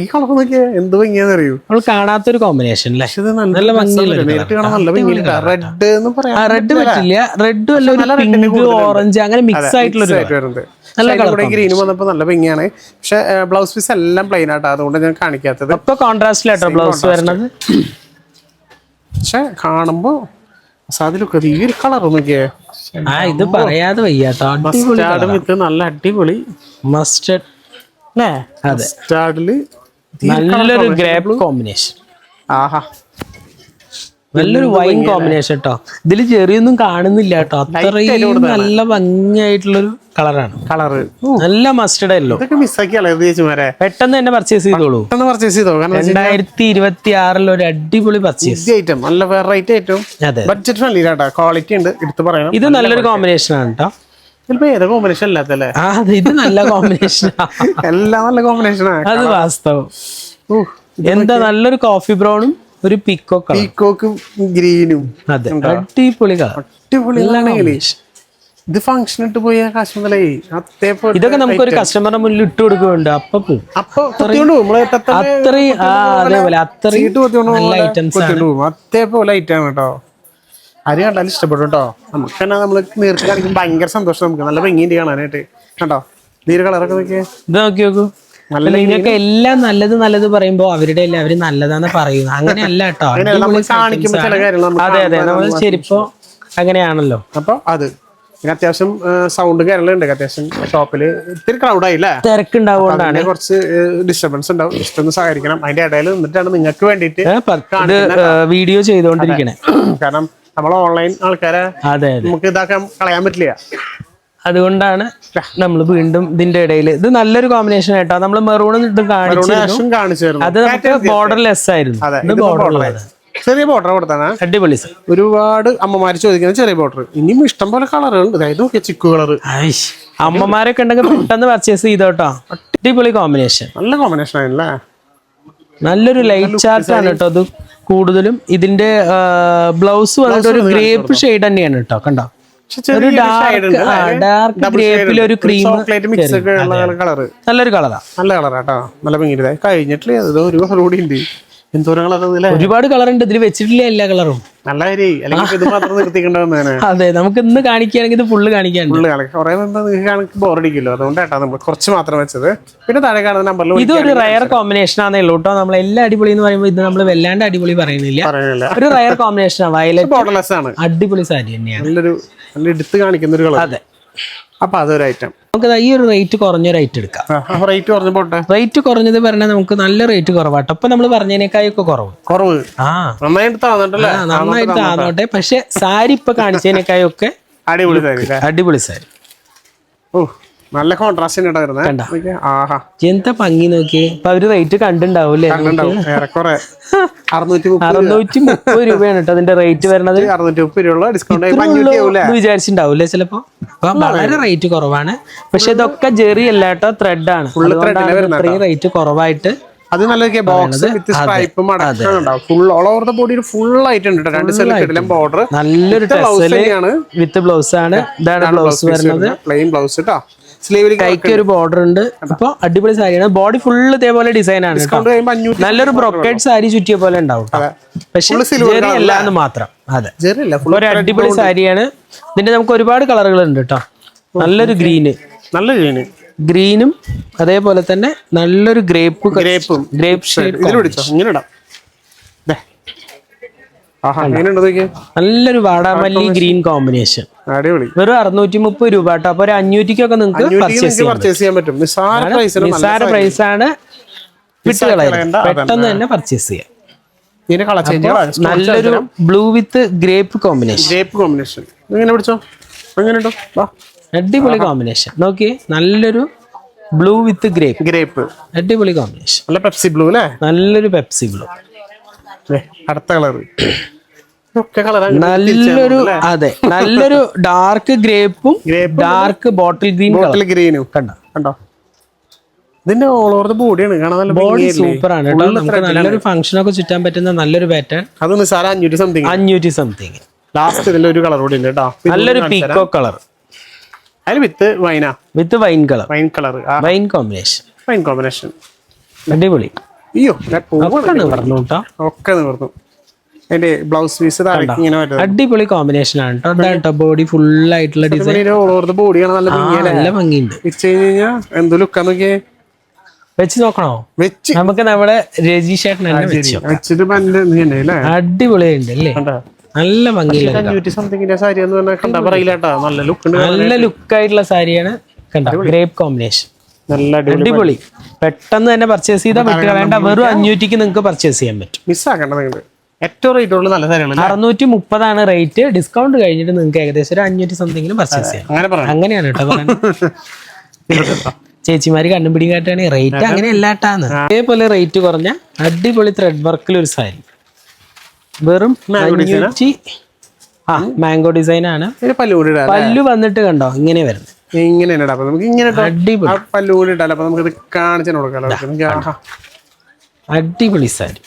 ഈ കളർ നോക്കിയാ എന്ത് ഭംഗിയാന്ന് അറിയൂ. നമ്മൾ കാണാത്തൊരു കോമ്പിനേഷൻ അല്ലേ? നല്ല ഭംഗിയില്ല. റെഡ് പറ്റില്ല. റെഡും അല്ല, പിങ്ക് ഓറഞ്ച് അങ്ങനെ മിക്സ് ആയിട്ടുള്ള നല്ല കളർ. ഗ്രീൻ വന്നപ്പോ നല്ല ഭംഗിയാണ്. പക്ഷെ ബ്ലൗസ് പീസ് എല്ലാം പ്ലെയിൻ ആട്ടോ, അതുകൊണ്ട് ഞാൻ കാണിക്കാത്തത്. ഇപ്പൊ കോൺട്രാസ്റ്റിലാട്ടോ ബ്ലൗസ് വരണത്. പക്ഷെ കാണുമ്പോ സാധ്യത ഈ ഒരു കളർ നോക്കിയേ. ഇത് പറയാതെ വയ്യാട്ടോ. നല്ല അടിപൊളി മസ്റ്റർഡ്. അതെ, നല്ലൊരു ഗ്രേപ്പ് കോമ്പിനേഷൻ. ആഹാ, നല്ലൊരു വൈൻ കോമ്പിനേഷൻ കേട്ടോ. ഇതില് ചെറിയൊന്നും കാണുന്നില്ല കേട്ടോ. അത്രയും നല്ല ഭംഗിയായിട്ടുള്ളൊരു കളറാണ്. നല്ല മസ്റ്റർഡ് അല്ലോ. പെട്ടെന്ന് തന്നെ പർച്ചേസ് ചെയ്തോളൂ. 2026 ഒരു അടിപൊളി പർച്ചേസ് ഐറ്റം. നല്ല വെറൈറ്റി ഐറ്റം. ബഡ്ജറ്റ് ഫ്രണ്ട്ലി കേട്ടോ. ക്വാളിറ്റി ഉണ്ട്, എടുത്ത് പറയണം. ഇത് നല്ലൊരു കോമ്പിനേഷൻ ആണ് കേട്ടോ. ഏതാ കോമ്പിനേഷൻ അല്ലാത്തല്ലേ? ഇത് നല്ല കോമ്പിനേഷൻ. എല്ലാം നല്ല കോമ്പിനേഷനാണ്. അത് വാസ്തവം. എന്താ നല്ലൊരു കോഫി ബ്രൗണും ഒരു പീക്കോക്കും ഗ്രീനും. അതെ, അടിപൊളി കളർ. അടിപൊളി. ഇത് ഫംഗ്ഷൻ ഇട്ട് പോയ കാശ്മീരേ. ഇതൊക്കെ നമുക്ക് ഒരു കസ്റ്റമറുടെ മുന്നിൽ ഇട്ട് കൊടുക്കുന്നുണ്ട്. അത്രയും അതേപോലെ അത്രയും ഐറ്റംസ് അതേപോലെ ഐറ്റാണ് കേട്ടോ. ആര് കണ്ടാലും ഇഷ്ടപ്പെടും കേട്ടോ. നമുക്ക് തന്നെ നമ്മള് നേരിട്ട് കാണിക്കും ഭയങ്കര സന്തോഷം. നമുക്ക് നല്ല ഭംഗിയുണ്ട് കാണാനായിട്ട്. കണ്ടോ നീര് കളറൊക്കെ നോക്കിയേ. ഇത് നോക്കി നോക്കൂ. നിങ്ങൾക്ക് എല്ലാം നല്ലത് പറയുമ്പോ അവരുടെ എല്ലാം അവര് നല്ലതാന്ന് പറയുന്നു. അങ്ങനെയല്ല കേട്ടോ. അതെ അതെ, നമ്മൾ ശരിപ്പോ അങ്ങനെയാണല്ലോ. അപ്പൊ അത് പിന്നെ അത്യാവശ്യം സൗണ്ട് കേരളുണ്ട്. അത്യാവശ്യം ഷോപ്പില് ഇത്തിരി ക്രൗഡായില്ലേ, തിരക്കുണ്ടാവുകൊണ്ടാണ് കുറച്ച് ഡിസ്റ്റർബൻസ് ഉണ്ടാവും. ഇഷ്ടം സഹകരിക്കണം. അതിന്റെ ഇടയിൽ നിന്നിട്ടാണ് നിങ്ങൾക്ക് വേണ്ടിയിട്ട് വീഡിയോ ചെയ്തോണ്ടിരിക്കണേ. കാരണം നമ്മൾ ഓൺലൈൻ ആൾക്കാരെ നമുക്ക് ഇതാക്കാൻ കളയാൻ പറ്റില്ല. അതുകൊണ്ടാണ് നമ്മൾ വീണ്ടും ഇതിന്റെ ഇടയിൽ. ഇത് നല്ലൊരു കോമ്പിനേഷൻ ആയിട്ടോ. നമ്മൾ മെറൂൺ ഇത് കാണിച്ചു. അത് നമുക്ക് ബോർഡർലെസ് ആയിരുന്നു. ചെറിയ ബോർഡർ കൊടുത്താണ്. അടിപൊളി. ഒരുപാട് അമ്മമാര് ചോദിക്കുന്ന ചെറിയ ബോർഡർ. ഇനിയും ഇഷ്ടം പോലെ കളറുണ്ട്. അതായത് ചിക്കു കളർ. അമ്മമാരൊക്കെ ഉണ്ടെങ്കിൽ പെട്ടെന്ന് പർച്ചേസ് ചെയ്തോട്ടോ. അടിപൊളി കോമ്പിനേഷൻ. നല്ല കോമ്പിനേഷൻ ആണല്ലേ. നല്ലൊരു ലൈറ്റ് ചാർട്ട് ആണ് കേട്ടോ. അത് കൂടുതലും ഇതിന്റെ ബ്ലൗസ് വന്നിട്ട് ഒരു ഗ്രേപ്പ് ഷെയ്ഡ് തന്നെയാണ് കേട്ടോ. കണ്ടോ, ഒരു ഡാർക്ക് ഗ്രേപ്പിൽ ഒരു ക്രീം കളർ. നല്ലൊരു കളറാ. നല്ല കളറാട്ടോ. നല്ല ഭംഗി. കഴിഞ്ഞിട്ടില്ല ഒരു കളർ കൂടി ഉണ്ട്. ഒരുപാട് കളർ ഉണ്ട് ഇതിൽ വെച്ചിട്ടില്ല. എല്ലാ കളറും നല്ല അതെ, നമുക്ക് ഇന്ന് കാണിക്കുകയാണെങ്കിൽ ഇത് ഫുള്ള് കാണിക്കാൻ ബോറടിക്കല്ലോ. അതുകൊണ്ടാട്ടോ നമ്മൾ കുറച്ച് മാത്രം വെച്ചത്. പിന്നെ താഴെ കാണുന്ന നമ്പറിൽ ഇതൊരു റയർ കോമ്പിനേഷൻ ആണേ ഉള്ളൂ കേട്ടോ. നമ്മൾ എല്ലാ അടിപൊളി എന്ന് പറയുമ്പോൾ ഇത് നമ്മൾ വല്ലാണ്ട് അടിപൊളി പറയുന്നില്ല. ഒരു റയർ കോമ്പിനേഷൻ ആണ്. വയലറ്റ് ബോർഡർലെസ് ആണ്. അടിപൊളി സാരി തന്നെയാണ്. നല്ലൊരു നല്ല എടുത്ത് കാണിക്കുന്ന ഒരു കളർ. അതെ. അപ്പൊ അതൊരു ഐറ്റം. നമുക്ക് ഈ ഒരു റേറ്റ് കുറഞ്ഞൊരു ഐറ്റം എടുക്കാം. റേറ്റ് കുറഞ്ഞത് പറഞ്ഞാൽ നമുക്ക് നല്ല റേറ്റ് കുറവാട്ടോ. അപ്പൊ നമ്മൾ പറഞ്ഞതിനേക്കായൊക്കെ കുറവ്. നന്നായിട്ട് താന്നോട്ടെ. പക്ഷെ സാരി ഇപ്പൊ കാണിച്ചതിനേക്കായൊക്കെ അടിപൊളി സാരി. നല്ല കോൺട്രാസ്റ്റ് എന്താ ഭംഗി നോക്കിയേ. ഇപ്പൊ അവര് റേറ്റ് കണ്ടിണ്ടാവൂലേ. 630 രൂപയാണ് കേട്ടോ അതിന്റെ റേറ്റ് വരുന്നത്. 630 ഡിസ്കൗണ്ട് വിചാരിച്ചിട്ടുണ്ടാവൂലേ ചിലപ്പോ. അപ്പൊ വളരെ റേറ്റ് കുറവാണ്. പക്ഷെ ഇതൊക്കെ ജെറി അല്ല കേട്ടോ, ത്രെഡ് ആണ്. ഇത്രയും റേറ്റ് കുറവായിട്ട്. അത് നല്ല ബോക്സ് വിത്ത് സ്ട്രൈപ്പും അടക്കം full all over the body full ആയിട്ടുണ്ട്. 2 സൈഡിലും ബോർഡർ. നല്ലൊരു വിത്ത് ബ്ലൗസ് ആണ്. ഇതാണ് ബ്ലൗസ് വരുന്നത്. പ്ലെയിൻ ബ്ലൗസ് കേട്ടോ. കൈക്ക് ഒരു ബോർഡർ ഉണ്ട്. അപ്പൊ അടിപൊളി സാരിയാണ്. ബോഡി ഫുള്ള് ഇതേപോലെ ഡിസൈൻ ആണ്. നല്ലൊരു ബ്രോക്കേഡ് സാരി ചുറ്റിയ പോലെ ഉണ്ടാവും. പക്ഷെ ജെറി അല്ല എന്ന് മാത്രം. അതെ, ഒരു അടിപൊളി സാരിയാണ്. ഇതിന്റെ നമുക്ക് ഒരുപാട് കളറുകൾ ഉണ്ട് കേട്ടോ. നല്ലൊരു ഗ്രീന്, നല്ല ഗ്രീനും അതേപോലെ തന്നെ നല്ലൊരു ഗ്രേപ്പ് ഷെയ്ഡ്, ഇതിൽ പിടിച്ചോ, ഇങ്ങനെ ഇടാം. നല്ലൊരു വാടാമല്ലി ഗ്രീൻ കോമ്പിനേഷൻ. അടിപൊളി. വെറും 630 രൂപ കേട്ടോ. അപ്പൊ ഒരു 500-ക്കൊക്കെ നിങ്ങൾക്ക് പർച്ചേസ് ചെയ്യാൻ പറ്റും. നിസ്സാര പ്രൈസ് ആണ്. പെട്ടെന്ന് തന്നെ പർച്ചേസ് ചെയ്യാം. നല്ലൊരു ബ്ലൂ വിത്ത് ഗ്രേപ്പ് കോമ്പിനേഷൻ. അടിപൊളി കോമ്പിനേഷൻ. നോക്കിയേ, നല്ലൊരു ബ്ലൂ വിത്ത് ഗ്രേപ്പ്, അടിപൊളി കോമ്പിനേഷൻ. നല്ല പെപ്സി ബ്ലൂ അല്ലേ? നല്ലൊരു പെപ്സി ബ്ലൂ. അടുത്ത കളർ നല്ലൊരു, അതെ, നല്ലൊരു ഡാർക്ക് ഗ്രേപ്പും ഡാർക്ക് ബോട്ടിൽ ഗ്രീനും കണ്ടോ. ഇതിന്റെ ഓൾ ഓവർ ബോഡിയാണ് കാണാൻ. നല്ല ബോഡി സൂപ്പർ ആണ് കേട്ടോ. നമുക്ക് നല്ലൊരു ഫംഗ്ഷൻ ഒക്കെ ചുറ്റാൻ പറ്റുന്ന നല്ലൊരു പാറ്റേൺ. അത് 500 സംതിങ്. ലാസ്റ്റ് ഇതിന്റെ ഒരു കളർ കൂടി ഉണ്ട് കേട്ടോ. നല്ലൊരു പീക്കോ കളർ. അതിൽ വിത്ത് വൈൻ കളർ, വൈൻ കോമ്പിനേഷൻ. അടിപൊളി. അയ്യോ, ഒക്കെ നിവർന്നു. അതിന്റെ ബ്ലൗസ് പീസ് അടിപൊളി കോമ്പിനേഷൻ ആണ് കേട്ടോ. ബോഡി ഫുൾ ആയിട്ടുള്ള ഡിസൈൻ. ബോഡിയാണ് നല്ല ഭംഗിയുണ്ട്. എന്ത് ലുക്കാ നോക്കിയേ. വെച്ച് നോക്കണോ? നമുക്ക് നമ്മുടെ രജീഷ് ചേട്ടൻ അടിപൊളിയുണ്ട് അല്ലേ? നല്ല ഭംഗിയുള്ള നല്ല ലുക്കായിട്ടുള്ള സാരിയാണ്. കണ്ടോ, ഗ്രേപ്പ് കോമ്പിനേഷൻ. അടിപൊളി. പെട്ടെന്ന് തന്നെ പർച്ചേസ് ചെയ്താൽ പറ്റുക. വേണ്ട, വെറും 500-ക്ക് നിങ്ങൾക്ക് പർച്ചേസ് ചെയ്യാൻ പറ്റും. മിസ്സാക്കണ്ട. ഏറ്റവും റേറ്റ് ഉള്ള നല്ല സാരിയാണ്. 630 റേറ്റ്. ഡിസ്കൗണ്ട് കഴിഞ്ഞിട്ട് നിങ്ങൾക്ക് ഏകദേശം ഒരു 500 സംതിങ്ങിലും പർച്ചേസ് ചെയ്യാം. അങ്ങനെയാണ് കേട്ടോ പറയുന്നത്. ചേച്ചിമാര് കണ്ണുപിടി കാട്ടാണ് റേറ്റ് അങ്ങനെയല്ല കേട്ടാന്ന്. അതേപോലെ റേറ്റ് കുറഞ്ഞ അടിപൊളി ത്രെഡ് വർക്കിൽ ഒരു സാരി. വെറും 500. മാംഗോ ഡിസൈൻ ആണ്. പല്ലു വന്നിട്ട് കണ്ടോ ഇങ്ങനെ വരുന്നത്. അടിപൊളി സാരി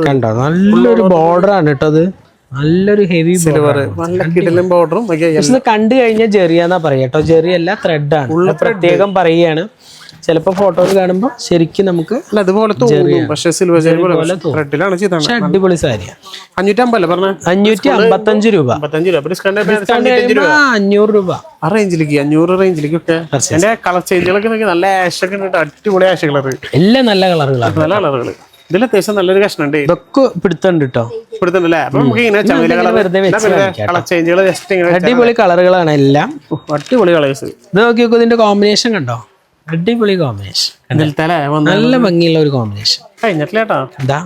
കണ്ടോ. നല്ലൊരു ബോർഡർ ആണ് കേട്ടോ. അത് നല്ലൊരു ഹെവി ബോർഡറും കണ്ടു കഴിഞ്ഞാൽ ജെറിയാന്നാ പറയാ കേട്ടോ. ജെറിയല്ല, ത്രെഡ് ആണ്. പ്രത്യേകം പറയുകയാണ്. ചിലപ്പോ ഫോട്ടോയിൽ കാണുമ്പോ ശരിക്കും നമുക്ക് അതുപോലെ തോന്നും. പക്ഷേ സിൽവർ അടിപൊളി സാരിയാണ്. 555 രൂപ. 500 രൂപ ആ റേഞ്ചിലേക്ക്, 500 റേഞ്ചിലേക്കൊക്കെ. എന്റെ കളർ ചേഞ്ചുകളൊക്കെ നല്ല ആഷ് ഒക്കെ ഉണ്ട്. അടിപൊളി ആഷ് കളർ. എല്ലാം നല്ല കളറുകളാണ്. നല്ല കളറുകൾ. ഇതിൽ അത്യാവശ്യം നല്ലൊരു കഷ്ണം ഉണ്ട്. ഇതൊക്കെ പിടുത്തുണ്ട് കേട്ടോ. പിടുത്തുണ്ടല്ലേ? അപ്പൊ നമുക്ക് അടിപൊളി കളറുകളാണ് എല്ലാം. അടിപൊളി കളേഴ്സ്. ഇത് നോക്കി നോക്കൂ. ഇതിന്റെ കോമ്പിനേഷൻ കണ്ടോ. അടിപൊളി കോമ്പിനേഷൻ. നല്ല ഭംഗിയുള്ള ഒരു കോമ്പിനേഷൻ. ഇതാ,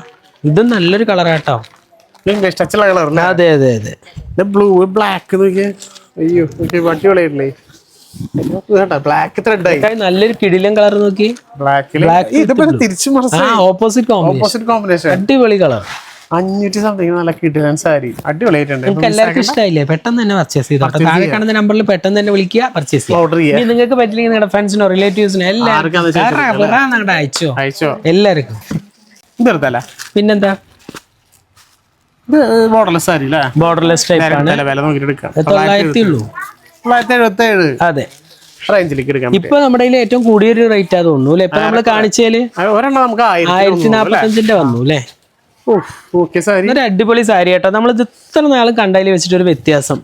ഇതും നല്ലൊരു കളറാട്ടോ. അതെ അതെ അതെ. ബ്ലൂ ബ്ലാക്ക് അയ്യോ അടിപൊളിയായിട്ടില്ലേ. നല്ലൊരു കിടിലൻ കളർ നോക്കി. Opposite combination. അടിപൊളി കളർ. 500 സംതിങ്. നല്ല കിടിലൻ സാരി. അടിപൊളിയായിട്ടുണ്ട്. നിങ്ങൾക്ക് എല്ലാവർക്കും ഇഷ്ടമായില്ലേ? പെട്ടെന്ന് തന്നെ പർച്ചേസ് ചെയ്തോ. താഴെ കാണുന്ന നമ്പറിൽ പെട്ടെന്ന് തന്നെ വിളിക്കുക, പർച്ചേസ് ചെയ്യുക. നിങ്ങൾക്ക് പറ്റില്ലെങ്കിൽ നിങ്ങളുടെ ഫ്രണ്ട്സിനോ റിലേറ്റീവ്സിനോ എല്ലാവർക്കും അയച്ചോ. എല്ലാവർക്കും. പിന്നെന്താ, ബോർഡർലെസ് സാരി അല്ലേ? ബോർഡർലെസ് ടൈപ്പ് ആണ്. 900 ഉള്ളൂ. 977. അതെ. റേഞ്ചിലേക്ക് എടുക്കാം. ഇപ്പൊ നമ്മുടെ ഏറ്റവും കൂടിയൊരു റേറ്റ് അത് തോന്നുന്നു അല്ലെ? ഇപ്പൊ നമ്മള് കാണിച്ചാല് 1045 വന്നു അല്ലേ? ഒരു അടിപൊളി സാരി കേട്ടോ. നമ്മൾ ഇത് ഇത്ര നാൾ കണ്ടതിൽ വെച്ചിട്ട് ഒരു വ്യത്യാസം.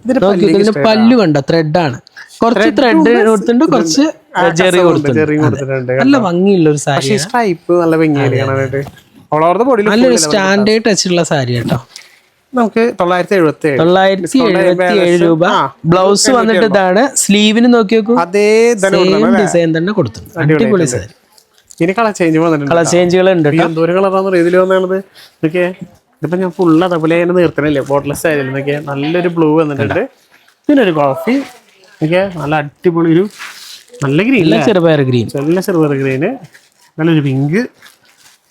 ഇതിന്റെ പല്ലു കണ്ടോ, ത്രെഡാണ്. കുറച്ച് ത്രെഡ് കൊടുത്തിട്ടുണ്ട്, കുറച്ച് ജെറി കൊടുത്തിട്ടുണ്ട്. നല്ല ഭംഗിയുള്ള ഒരു സാരി. നല്ലൊരു സ്റ്റാൻഡേർഡ് ടച്ച് ഉള്ള സാരി കേട്ടോ. നമുക്ക് 977 രൂപ. ബ്ലൗസ് വന്നിട്ട് ഇതാണ്. സ്ലീവിന് നോക്കി നോക്കൂ, അതേ ഡിസൈൻ തന്നെ കൊടുത്തിട്ടുണ്ട്. അടിപൊളി സാരി. ഇനി കളർ ചേഞ്ചുകൾ ഉണ്ട്. എന്തോരം കളറാണ് ഇതിൽ വന്നത്. ഇതൊക്കെ ഇതിപ്പോ ഞാൻ ഫുള്ള് അതേപോലെ നിർത്തണില്ലേ. ബോട്ടിലെസ് ആയാലും ഇതൊക്കെ നല്ലൊരു ബ്ലൂ വന്നിട്ടുണ്ട്. പിന്നെ ഒരു കോഫി. ഇതൊക്കെ നല്ല അടിപൊളി ഒരു നല്ല ഗ്രീൻ, ചെറുപയർ ഗ്രീൻ, നല്ല ചെറുപയർ ഗ്രീന്, നല്ലൊരു പിങ്ക്,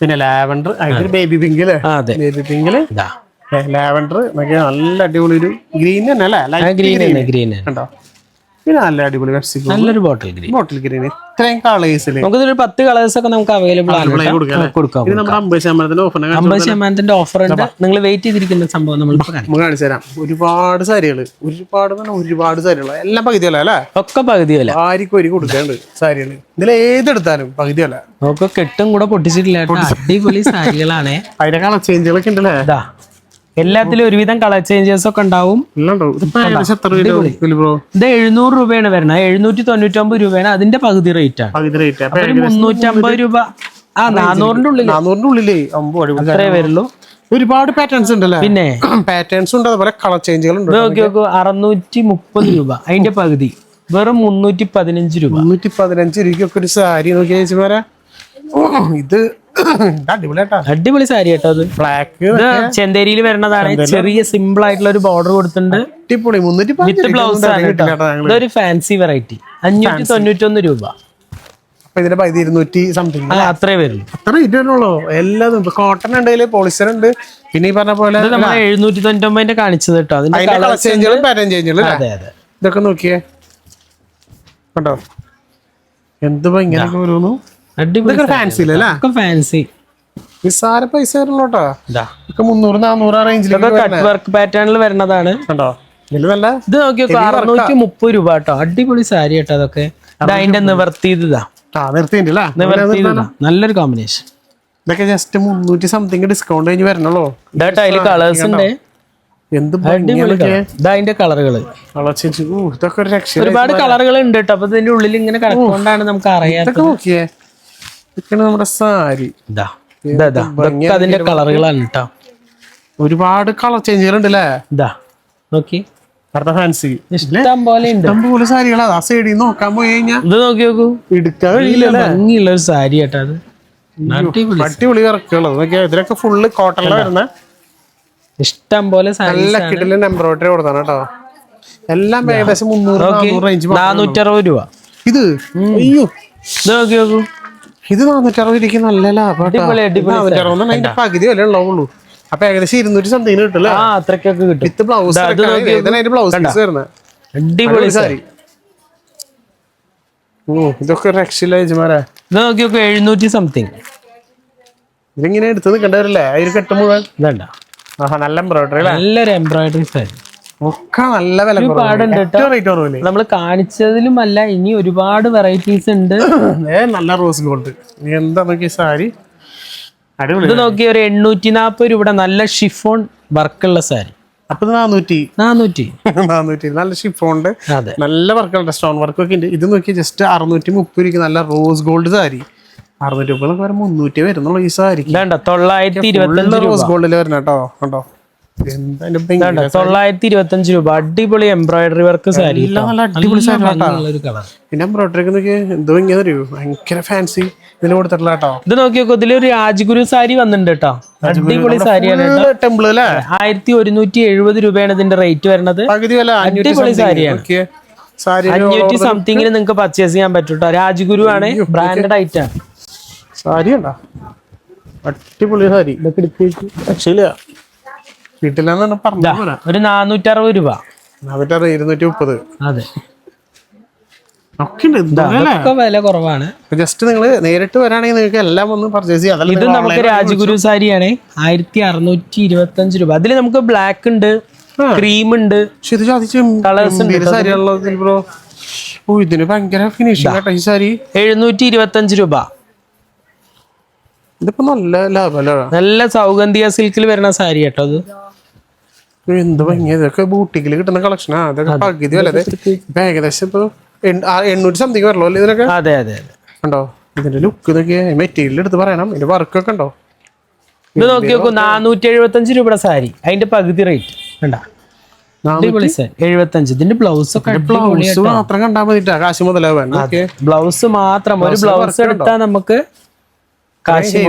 പിന്നെ ലാവൻഡർ. അതിന് ബേബി പിങ്ക് അല്ലേ? ബേബി പിങ്കില് ലാവൻഡർ. ഇതൊക്കെ നല്ല അടിപൊളി ഒരു ഗ്രീൻ തന്നെ അല്ലേ? ഗ്രീൻ കണ്ടോ. പിന്നെ നല്ല അടിപൊളി നല്ലൊരു ബോട്ടിൽ ഗ്രീൻ. ഇത്രയും കളേഴ്സിൽ നമുക്ക് 10 കളേഴ്സ് ഒക്കെ നമുക്ക് അവൈലബിൾ ആണ്. 50% ഓഫർ ഉണ്ട്. നിങ്ങൾ വെയിറ്റ് ചെയ്തിരിക്കുന്ന സംഭവം നമ്മൾ കാണിച്ചു തരാം. ഒരുപാട് സാരികൾ എല്ലാം പകുതി വില അല്ലേ? ഒക്കെ പകുതി വില. ആർക്കും ഒരു കൊടുക്കാണ്ട് സാരികൾ. ഇതിൽ ഏതെടുത്താലും പകുതി വില. നമുക്ക് കെട്ടും കൂടെ പൊട്ടിച്ചിട്ടില്ല. അടിപൊളി സാരികളാണ്. അതിന്റെ കളർ ചേഞ്ചുകളൊക്കെ ഉണ്ടല്ലേ? എല്ലാത്തിലും ഒരുവിധം കളർ ചേഞ്ചസ് ഒക്കെ ഉണ്ടാവും. ഇത് 700 രൂപയാണ് വരുന്നത്. 799 രൂപയാണ് അതിന്റെ പകുതി റേറ്റ് ആണ്. 350 രൂപ 400ന്റെ ഉള്ളിലേ അത്രേ വരുള്ളൂ. ഒരുപാട് പാറ്റേൺസ് ഉണ്ടല്ലേ? പിന്നെ പാറ്റേൺസ് ഉണ്ട്, അതുപോലെ കളർ ചേഞ്ചുകൾ ഉണ്ട്. നോക്കി നോക്കൂ, 630 രൂപ അതിന്റെ പകുതി വെറും 315 രൂപ. 315 രൂപയ്ക്കൊക്കെ ഒരു സാരി നോക്കിയാ ചേച്ചിമാരാ. ഇത് അടിപൊളി സാരി കേട്ടോ. അത് ബ്ലാക്ക് ചെന്തേരിയിൽ വരുന്നതാണ്. ചെറിയ സിമ്പിൾ ആയിട്ടുള്ള ഒരു ബോർഡർ കൊടുത്തിട്ടുണ്ട്. അടിപൊളി. വിത്ത് ബ്ലൗസ് ആണ് കേട്ടോ. ഇതൊരു ഫാൻസി വെറൈറ്റി. 591 രൂപ. അപ്പൊ ഇതിന്റെ 200 സംതിങ് അത്രേ വരുള്ളൂ. അത്ര ഇതുള്ളൂ. എല്ലാം കോട്ടൺ ഉണ്ട്, പോളിസ്റ്റർ ഉണ്ട്, പിന്നെ ഈ പറഞ്ഞ പോലെ 799 കാണിച്ചത് കേട്ടോ. അതിന്റെ കളർ ചേഞ്ചുകളും പാറ്റേൺ ചേഞ്ചുകളും. അതെ അതെ. ഇതൊക്കെ നോക്കിയേ കണ്ടോ, എന്ത് ഇങ്ങനെയൊക്കെ വരുന്നു. അടിപൊളി ഫാൻസി അല്ലേ? ഫാൻസി നിസ്സാര പൈസ വരുള്ളൂട്ടോ. 300-400 റേഞ്ചിൽ കട്ട് വർക്ക് പാറ്റേണിൽ വരുന്നതാണ് കണ്ടോ. ഇതില് നല്ല ഇത് നോക്കി 630 രൂപ കേട്ടോ. അടിപൊളി സാരി കേട്ടോ. അതൊക്കെ അതിന്റെ നിവർത്തിയതാ. നല്ലൊരു കോമ്പിനേഷൻ. ഇതൊക്കെ ജസ്റ്റ് 300 സംതിങ് ഡിസ്കൗണ്ട് കഴിഞ്ഞ് വരണല്ലോ. അതില് കളേഴ്സ് ഉണ്ട്. എന്ത് അതിന്റെ കളറുകള് ഇതൊക്കെ ഒരു രക്ഷ. ഒരുപാട് കളറുകൾ ഉണ്ട് കേട്ടോ. അപ്പൊ ഇതിന്റെ ഉള്ളിൽ ഇങ്ങനെ കിടക്കൊണ്ടാണ് നമുക്ക് അറിയാം. നോക്കിയേ, ഇതൊക്കെയാണ് നമ്മുടെ സാരി. അതിന്റെ കളറുകളാണ് കേട്ടോ. ഒരുപാട് കളർ ചേഞ്ചുകൾ ഉണ്ട് അല്ലേ? ഇതാ നോക്കി, ഫാൻസി ഇഷ്ടം പോലെ ഉണ്ട്. ഇഷ്ടംപോലെ സാരികളാ. ആ സൈഡിൽ നോക്കാൻ പോയി കഴിഞ്ഞാൽ ഇത് നോക്കി നോക്കൂ, എടുക്കാൻ കഴിയില്ല. ഭംഗിയുള്ള ഒരു സാരി കേട്ടോ. അത് അടിപൊളി ഇറക്കുള്ളത് നോക്കിയാ. ഇതിലൊക്കെ ഫുള്ള് കോട്ടണില് വരുന്ന ഇഷ്ടം പോലെ നല്ല കിടിലൻ എംബ്രോയിഡറി കൊടുത്താണ് കേട്ടോ. എല്ലാം ഏകദേശം 300-400 റേഞ്ച്. 460 രൂപ. ഇത് അയ്യോ, ഇത് നോക്കി നോക്കൂ. ഇത് 460 നല്ല ലാഭം. 460 അതിന്റെ പകുതി വില ഉണ്ടാവുള്ളൂ. അപ്പൊ ഏകദേശം 200 സംതിങ് കിട്ടില്ല. അത്രക്കൊക്കെ കിട്ടും. വിത്ത് ബ്ലൗസ് വരുന്നത്. അടിപൊളി സാരി. ഇതൊക്കെ രക്ഷയില്ല ചേച്ചിമാരെ. ഇത് നോക്കി നോക്കൂ, 700 സംതിങ്. ഇതിങ്ങനെ എടുത്ത് നിൽക്കണ്ടവരല്ലേ? അതിൽ കെട്ട് മുഴുവൻ ഇതണ്ട. നല്ല എംബ്രോയിഡറി, നല്ലൊരു എംബ്രോയിഡറി സാരി. ഒക്കെ നല്ല വില. നമ്മള് കാണിച്ചതിലും അല്ല, ഇനി ഒരുപാട് വെറൈറ്റീസ് ഉണ്ട്. നല്ല റോസ് ഗോൾഡ്. എന്താ നോക്കിയ സാരി. ഇത് നോക്കിയ ഒരു 840 രൂപയുടെ നല്ല ഷിഫോൺ വർക്കുള്ള സാരി. അപ്പൊ 400 നല്ല ഷിഫോണ്ട്, നല്ല വർക്കുകളുണ്ട്, സ്റ്റോൺ വർക്ക് ഒക്കെ ഉണ്ട്. ഇത് നോക്കി ജസ്റ്റ് 630 രൂപ നല്ല റോസ് ഗോൾഡ് സാരി. 600 രൂപ 300 വരുന്നുള്ളൂ ഈ സാരി. 925 റോസ് ഗോൾഡിൽ വരുന്ന കേട്ടോ. കണ്ടോ, 925 രൂപ. അടിപൊളി എംബ്രോയിഡറി വർക്ക് സാരി. അടിപൊളി സാരി. പിന്നെ എംബ്രോയിഡറി ഒക്കെ നോക്കി എന്തോ ഇങ്ങനെ ഭയങ്കര ഫാൻസി ഇതിൽ കൊടുത്തിട്ടുള്ള കേട്ടോ. ഇത് നോക്കി നോക്കൂ, ഇതിലൊരു രാജ്ഗുരു സാരി വന്നിട്ടുണ്ട് കേട്ടോ. അടിപൊളി സാരിയാണ്. ടെമ്പിൾ അല്ലേ? 1170 രൂപയാണ് ഇതിന്റെ റേറ്റ് വരുന്നത്. അടിപൊളി സാരിയാണ്. 500 സംതിങ്ങിന് നിങ്ങൾക്ക് പർച്ചേസ് ചെയ്യാൻ പറ്റും കേട്ടോ. രാജ്ഗുരു ആണ്, ബ്രാൻഡഡ് ഐറ്റം സാരി. ഉണ്ടോ അടിപൊളി സാരി. ഇതൊക്കെ എടുക്കില്ല വീട്ടിലെന്നാണ് പറഞ്ഞ ഒരു 460 രൂപ. 230. അതെ, ഒക്കെ വില കുറവാണ്. ജസ്റ്റ് നിങ്ങൾ നേരിട്ട് വരാണെങ്കിൽ നിങ്ങൾക്ക് എല്ലാം ഒന്ന് പർച്ചേസ് ചെയ്യാം. ഇത് നമുക്ക് രാജ്ഗുരു സാരിയാണ്. 1625 രൂപ. അതിൽ നമുക്ക് ബ്ലാക്ക് ഉണ്ട്, ക്രീം ഉണ്ട്, കളേഴ്സ് ഉണ്ട്. ബ്രോ ഇതിന് ഭയങ്കര ഫിനിഷിംഗ് കേട്ടോ ഈ സാരി. 725 രൂപ. ഇതിപ്പോ നല്ല ലാഭമല്ല. നല്ല സൗഗന്ധിക സിൽക്കിൽ വരുന്ന സാരി കേട്ടോ. അത് എന്ത് ഭംഗിയ. ഇതൊക്കെ ബൂട്ടിക്കിൽ കിട്ടുന്ന കളക്ഷനാ. അതൊക്കെ പകുതി വില. ഇപ്പൊ ഏകദേശം ഇപ്പൊ 800 സംതിങ് വരല്ലോ അല്ലേ ഇതിനൊക്കെ? അതെ അതെ അതെ. കണ്ടോ ഇതിന്റെ ലുക്ക് ഇതൊക്കെ മെറ്റീരിയൽ എടുത്ത് പറയണം. ഇതിന്റെ വർക്കൊക്കെ ഉണ്ടോ? ഇത് നോക്കി നോക്കൂ, 475 രൂപയുടെ സാരി. അതിന്റെ പകുതി റേറ്റ് കണ്ടോ. 75. ഇതിന്റെ ബ്ലൗസ് ഒക്കെ ബ്ലൗസ് മാത്രം കണ്ടാൽ മതിട്ടാ കാശ് മുതലാവാൻ. ബ്ലൗസ് മാത്രം, ഒരു ബ്ലൗസ് എടുത്താൽ നമുക്ക് കാശ്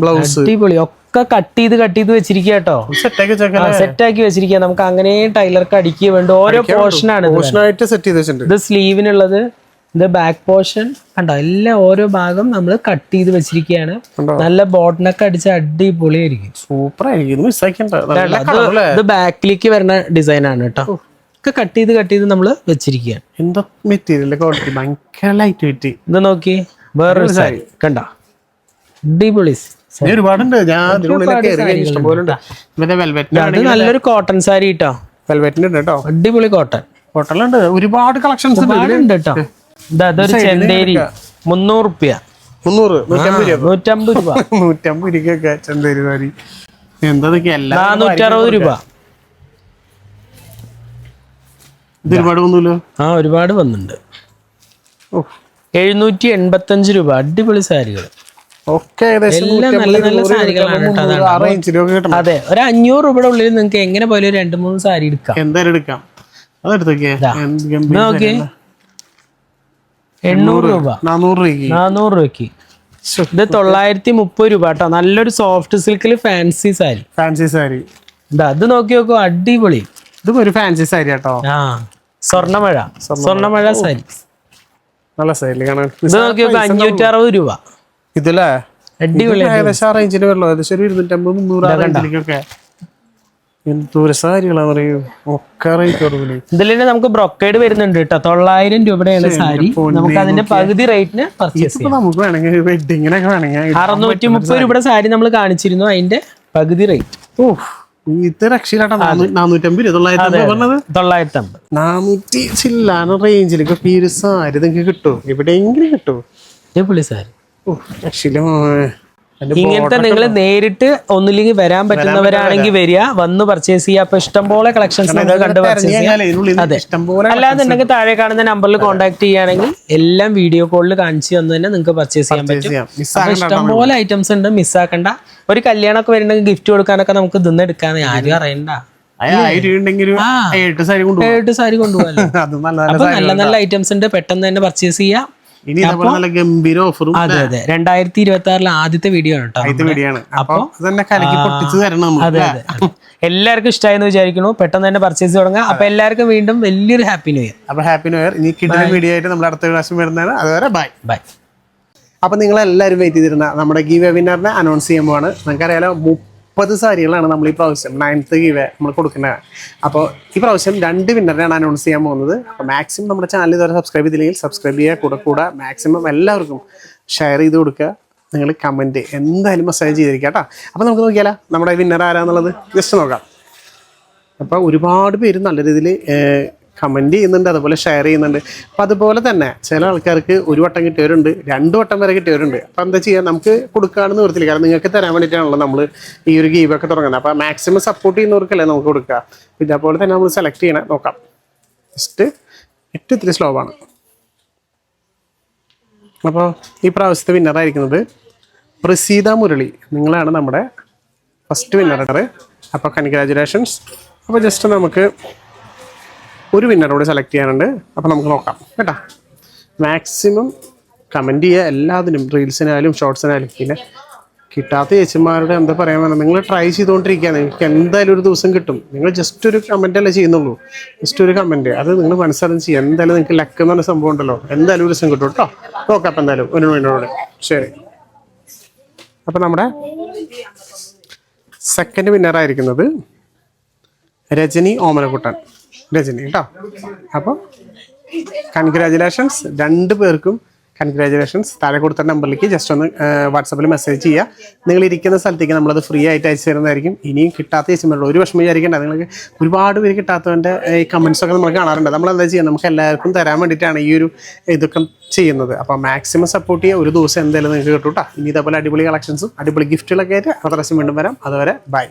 ബ്ലൗസ്. അടിപൊളി. ഒക്കെ കട്ട് ചെയ്ത് വെച്ചിരിക്കുക കേട്ടോ. സെറ്റാക്കി വെച്ചിരിക്കുക. നമുക്ക് അങ്ങനെ ടൈലർക്ക് അടിക്കുക വേണ്ട. ഓരോ പോർഷനാണ് ഇത്. സ്ലീവിനുള്ളത്, ഇത് ബാക്ക് പോർഷൻ കണ്ടോ. എല്ലാം ഓരോ ഭാഗം നമ്മൾ കട്ട് ചെയ്ത് വെച്ചിരിക്കുകയാണ്. നല്ല ബോട്ടനൊക്കെ അടിച്ച് അടിപൊളിയായിരിക്കും. സൂപ്പർ ആയിരിക്കും. ഇത് ബാക്കിലേക്ക് വരുന്ന ഡിസൈൻ ആണ് കേട്ടോ. ഒക്കെ കട്ട് ചെയ്ത് നമ്മൾ വെച്ചിരിക്കുകയാണ്. എന്താ മെറ്റീരിയൽ ക്വാളിറ്റി ഭയങ്കര ലൈറ്റ് വെയിറ്റ്. ഇത് നോക്കി, വേറൊരു സാരി കണ്ടോ. അടിപൊളി. ഒരുപാടുണ്ട്. നല്ലൊരു കോട്ടൺ സാരി കേട്ടോ. വെൽവെറ്റിന്റെ കേട്ടോ. അടിപൊളി കോട്ടൺ. കോട്ടണിലുണ്ട് ഒരുപാട് കളക്ഷൻസ് ഉണ്ട് കേട്ടോ. അതൊരു ചെന്തേരി 300 രൂപ. 150 രൂപ. 150 രൂപയൊക്കെ ചെന്തേരി സാരി. എന്താ എല്ലാം 460 രൂപ. ഇത് ഒരുപാട് വന്നല്ലോ. ഒരുപാട് വന്നിട്ടുണ്ട്. 785 രൂപ. അടിപൊളി സാരികൾ എല്ലാം നല്ല നല്ല സാരികളാണ്. അതെ, ഒരു 500 രൂപയുടെ ഉള്ളിൽ നിങ്ങൾക്ക് എങ്ങനെ പോലെ 2-3 സാരി എടുക്കാം. എന്തായാലും എടുക്കാം. അതെടുത്തോക്കെ 800 രൂപ, 400 രൂപയ്ക്ക്. ഇത് 930 രൂപ കേട്ടോ. നല്ലൊരു സോഫ്റ്റ് സിൽക്കിൽ ഫാൻസി സാരി. ഇത് നോക്കി നോക്കൂ, അടിപൊളി. ഇതും ഒരു ഫാൻസി സാരി കേട്ടോ. സ്വർണ്ണമഴ സാരി. നല്ല സാരി കാണാൻ. ഇത് നോക്കി നോക്കൂ, 560 രൂപ. ഇതല്ലേ അടിപൊളി. ഏകദേശം റേഞ്ചിന് വരുള്ളൂ. ഏകദേശം ഒരു 250-300 എന്തോരം സാരികളാ പറയൂ. ഒക്കെ റേറ്റ് കൊടുക്കില്ലേ. ഇതിൽ തന്നെ നമുക്ക് ബ്രൊക്കേഡ് വരുന്നുണ്ട് കേട്ടോ. 900 രൂപയുടെ സാരി നമുക്ക് അതിന്റെ പകുതി റേറ്റിന് പർച്ചേസ് ചെയ്യാം. നമുക്ക് വേണമെങ്കിൽ വെഡിങ്ങിനൊക്കെ വേണമെങ്കിൽ 630 രൂപയുടെ സാരി നമ്മൾ കാണിച്ചിരുന്നു, അതിന്റെ പകുതി റേറ്റ്. ഇത് രക്ഷയിലാട്ടോ. 450 950 400 ചില്ലാന റേഞ്ചിലേക്ക് ഈ ഒരു സാരി നിങ്ങൾക്ക് കിട്ടുമോ? എവിടെയെങ്കിലും കിട്ടുമോ? അടിപൊളി സാരി. രക്ഷയില്ല. ഇങ്ങനത്തെ നിങ്ങൾ നേരിട്ട് ഒന്നില്ലെങ്കിൽ വരാൻ പറ്റുന്നവരാണെങ്കിൽ വരിക, വന്ന് പർച്ചേസ് ചെയ്യുക. അപ്പൊ ഇഷ്ടംപോലെ കളക്ഷൻസ് നമുക്ക് കണ്ട് പർച്ചേസ് ചെയ്യാം. അതെ, അല്ലാന്നുണ്ടെങ്കിൽ താഴെ കാണുന്ന നമ്പറിൽ കോൺടാക്ട് ചെയ്യുകയാണെങ്കിൽ എല്ലാം വീഡിയോ കോളിൽ കാണിച്ചു തന്നു തന്നെ നിങ്ങൾക്ക് പർച്ചേസ് ചെയ്യാൻ പറ്റും. അപ്പൊ ഇഷ്ടംപോലെ ഐറ്റംസ് ഉണ്ട്, മിസ്സാക്കണ്ട. ഒരു കല്യാണമൊക്കെ വരണമെങ്കിൽ ഗിഫ്റ്റ് കൊടുക്കാനൊക്കെ നമുക്ക് ഇന്ന് എടുക്കാന്ന് ആരും അറിയണ്ട. 8 സാരി കൊണ്ടുപോകാം. അപ്പൊ നല്ല നല്ല ഐറ്റംസ് ഉണ്ട്, പെട്ടെന്ന് തന്നെ പർച്ചേസ് ചെയ്യാം. ഇനി നല്ല ഗംഭീര ഓഫറും. അതെ, 2026 ആദ്യത്തെ വീഡിയോ ആണ് കേട്ടോ. അപ്പൊ അതെ, എല്ലാവർക്കും ഇഷ്ടമായെന്ന് വിചാരിക്കുന്നു. പെട്ടെന്ന് തന്നെ പർച്ചേസ് തുടങ്ങാം. അപ്പൊ എല്ലാവർക്കും വീണ്ടും വലിയൊരു ഹാപ്പി ന്യൂ ഇയർ. അപ്പൊ ഹാപ്പി ന്യൂ ഇയർ. ഇനി കിട്ടുന്ന വീഡിയോ ആയിട്ട് നമ്മൾ അടുത്ത പ്രാവശ്യം വരുന്നതാണ്. അതുവരെ ബൈ. അപ്പൊ നിങ്ങളെല്ലാവരും വെയിറ്റ് ചെയ്തിരുന്ന നമ്മുടെ ഗീവ് വിന്നറിനെ അനൗൺസ് ചെയ്യുമ്പോഴാണ്. നിങ്ങൾക്കറിയാലോ 30 സാരികളാണ് നമ്മൾ ഈ പ്രാവശ്യം 9th ഗീവ് നമ്മൾ കൊടുക്കുന്നത്. അപ്പോൾ ഈ പ്രാവശ്യം 2 വിന്നറിനെയാണ് അനൗൺസ് ചെയ്യാൻ പോകുന്നത്. അപ്പോൾ മാക്സിമം നമ്മുടെ ചാനൽ ഇതുവരെ സബ്സ്ക്രൈബ് ചെയ്തില്ലെങ്കിൽ സബ്സ്ക്രൈബ് ചെയ്യുക. കൂടെ മാക്സിമം എല്ലാവർക്കും ഷെയർ ചെയ്ത് കൊടുക്കുക. നിങ്ങൾ കമൻറ്റ് എന്തായാലും മെസ്സേജ് ചെയ്തിരിക്കുക കേട്ടോ. അപ്പോൾ നമുക്ക് നോക്കിയാലോ നമ്മുടെ വിന്നർ ആരാന്നുള്ളത് ജസ്റ്റ് നോക്കാം. അപ്പോൾ ഒരുപാട് പേര് നല്ല രീതിയിൽ കമൻറ്റ് ചെയ്യുന്നുണ്ട്, അതുപോലെ ഷെയർ ചെയ്യുന്നുണ്ട്. അപ്പോൾ അതുപോലെ തന്നെ ചില ആൾക്കാർക്ക് 1 വട്ടം കിട്ടിയവരുണ്ട്, 2 വട്ടം വരെ കിട്ടിയവരുണ്ട്. അപ്പോൾ എന്താ ചെയ്യുക, നമുക്ക് കൊടുക്കാണെന്ന് നിർത്തില്ല. കാരണം നിങ്ങൾക്ക് തരാൻ വേണ്ടിയിട്ടാണല്ലോ നമ്മൾ ഈ ഒരു ഗീവൊക്കെ തുടങ്ങുന്നത്. അപ്പോൾ മാക്സിമം സപ്പോർട്ട് ചെയ്യുന്നവർക്കല്ലേ നമുക്ക് കൊടുക്കുക. ഇതേപോലെ തന്നെ നമ്മൾ സെലക്ട് ചെയ്യണം. നോക്കാം. ജസ്റ്റ് ഇത്തിരി സ്ലോ ആണ്. അപ്പോൾ ഈ പ്രാവശ്യത്തെ വിന്നറായിരിക്കുന്നത് പ്രസീത മുരളി. നിങ്ങളാണ് നമ്മുടെ ഫസ്റ്റ് വിന്നർ. അപ്പോൾ കൺഗ്രാജുലേഷൻസ്. അപ്പോൾ ജസ്റ്റ് നമുക്ക് ഒരു വിന്നറോട് സെലക്ട് ചെയ്യാനുണ്ട്. അപ്പോൾ നമുക്ക് നോക്കാം കേട്ടോ. മാക്സിമം കമൻറ്റ് ചെയ്യുക എല്ലാത്തിനും, റീൽസിനായാലും ഷോർട്സിനായാലും. പിന്നെ കിട്ടാത്ത ചേച്ചിമാരുടെ എന്താ പറയാൻ വേണം, നിങ്ങൾ ട്രൈ ചെയ്തുകൊണ്ടിരിക്കുക. നിങ്ങൾക്ക് എന്തായാലും ഒരു ദിവസം കിട്ടും. നിങ്ങൾ ജസ്റ്റ് ഒരു കമൻ്റ് അല്ലേ ചെയ്യുന്നുള്ളൂ, ജസ്റ്റ് ഒരു കമൻറ്റ്. അത് നിങ്ങൾ മനസ്സിലാക്കി ചെയ്യുക. എന്തായാലും നിങ്ങൾക്ക് ലക്ക് എന്ന് പറഞ്ഞ സംഭവം ഉണ്ടല്ലോ, എന്തായാലും ഒരു ദിവസം കിട്ടും കേട്ടോ. നോക്കാം. അപ്പം എന്തായാലും ഒരു വിന്നറോട്. ശരി. അപ്പം നമ്മുടെ സെക്കൻഡ് വിന്നറായിരിക്കുന്നത് രജനി ഓമനക്കുട്ടൻ. രജനി കേട്ടോ. അപ്പോൾ കൺഗ്രാജുലേഷൻസ് 2 പേർക്കും. കൺഗ്രാജുലേഷൻസ്. താഴെ കൊടുത്ത നമ്പറിലേക്ക് ജസ്റ്റ് ഒന്ന് വാട്സാപ്പിൽ മെസ്സേജ് ചെയ്യുക. നിങ്ങൾ ഇരിക്കുന്ന സ്ഥലത്തേക്ക് നമ്മളത് ഫ്രീ ആയിട്ട് അയച്ചു തരുന്നതായിരിക്കും. ഇനിയും കിട്ടാത്ത ചേച്ചിമാരുള്ള ഒരു വിഷമം വിചാരിക്കേണ്ട. നിങ്ങൾക്ക് ഒരുപാട് പേര് കിട്ടാത്തവൻ്റെ ഈ കമൻസൊക്കെ നമ്മൾ കാണാറുണ്ട്. നമ്മളെന്താ ചെയ്യുക, നമുക്ക് എല്ലാവർക്കും തരാൻ വേണ്ടിയിട്ടാണ് ഈ ഒരു ഇതൊക്കെ ചെയ്യുന്നത്. അപ്പോൾ മാക്സിമം സപ്പോർട്ട് ചെയ്യുക. ഒരു ദിവസം എന്തായാലും നിങ്ങൾക്ക് കിട്ടും കേട്ടോ. ഇനി ഇതേപോലെ അടിപൊളി കളക്ഷൻസും അടിപൊളി ഗിഫ്റ്റുകളൊക്കെ ആയിട്ട് അടുത്ത പ്രാവശ്യം വീണ്ടും വരാം. അതുവരെ ബൈ.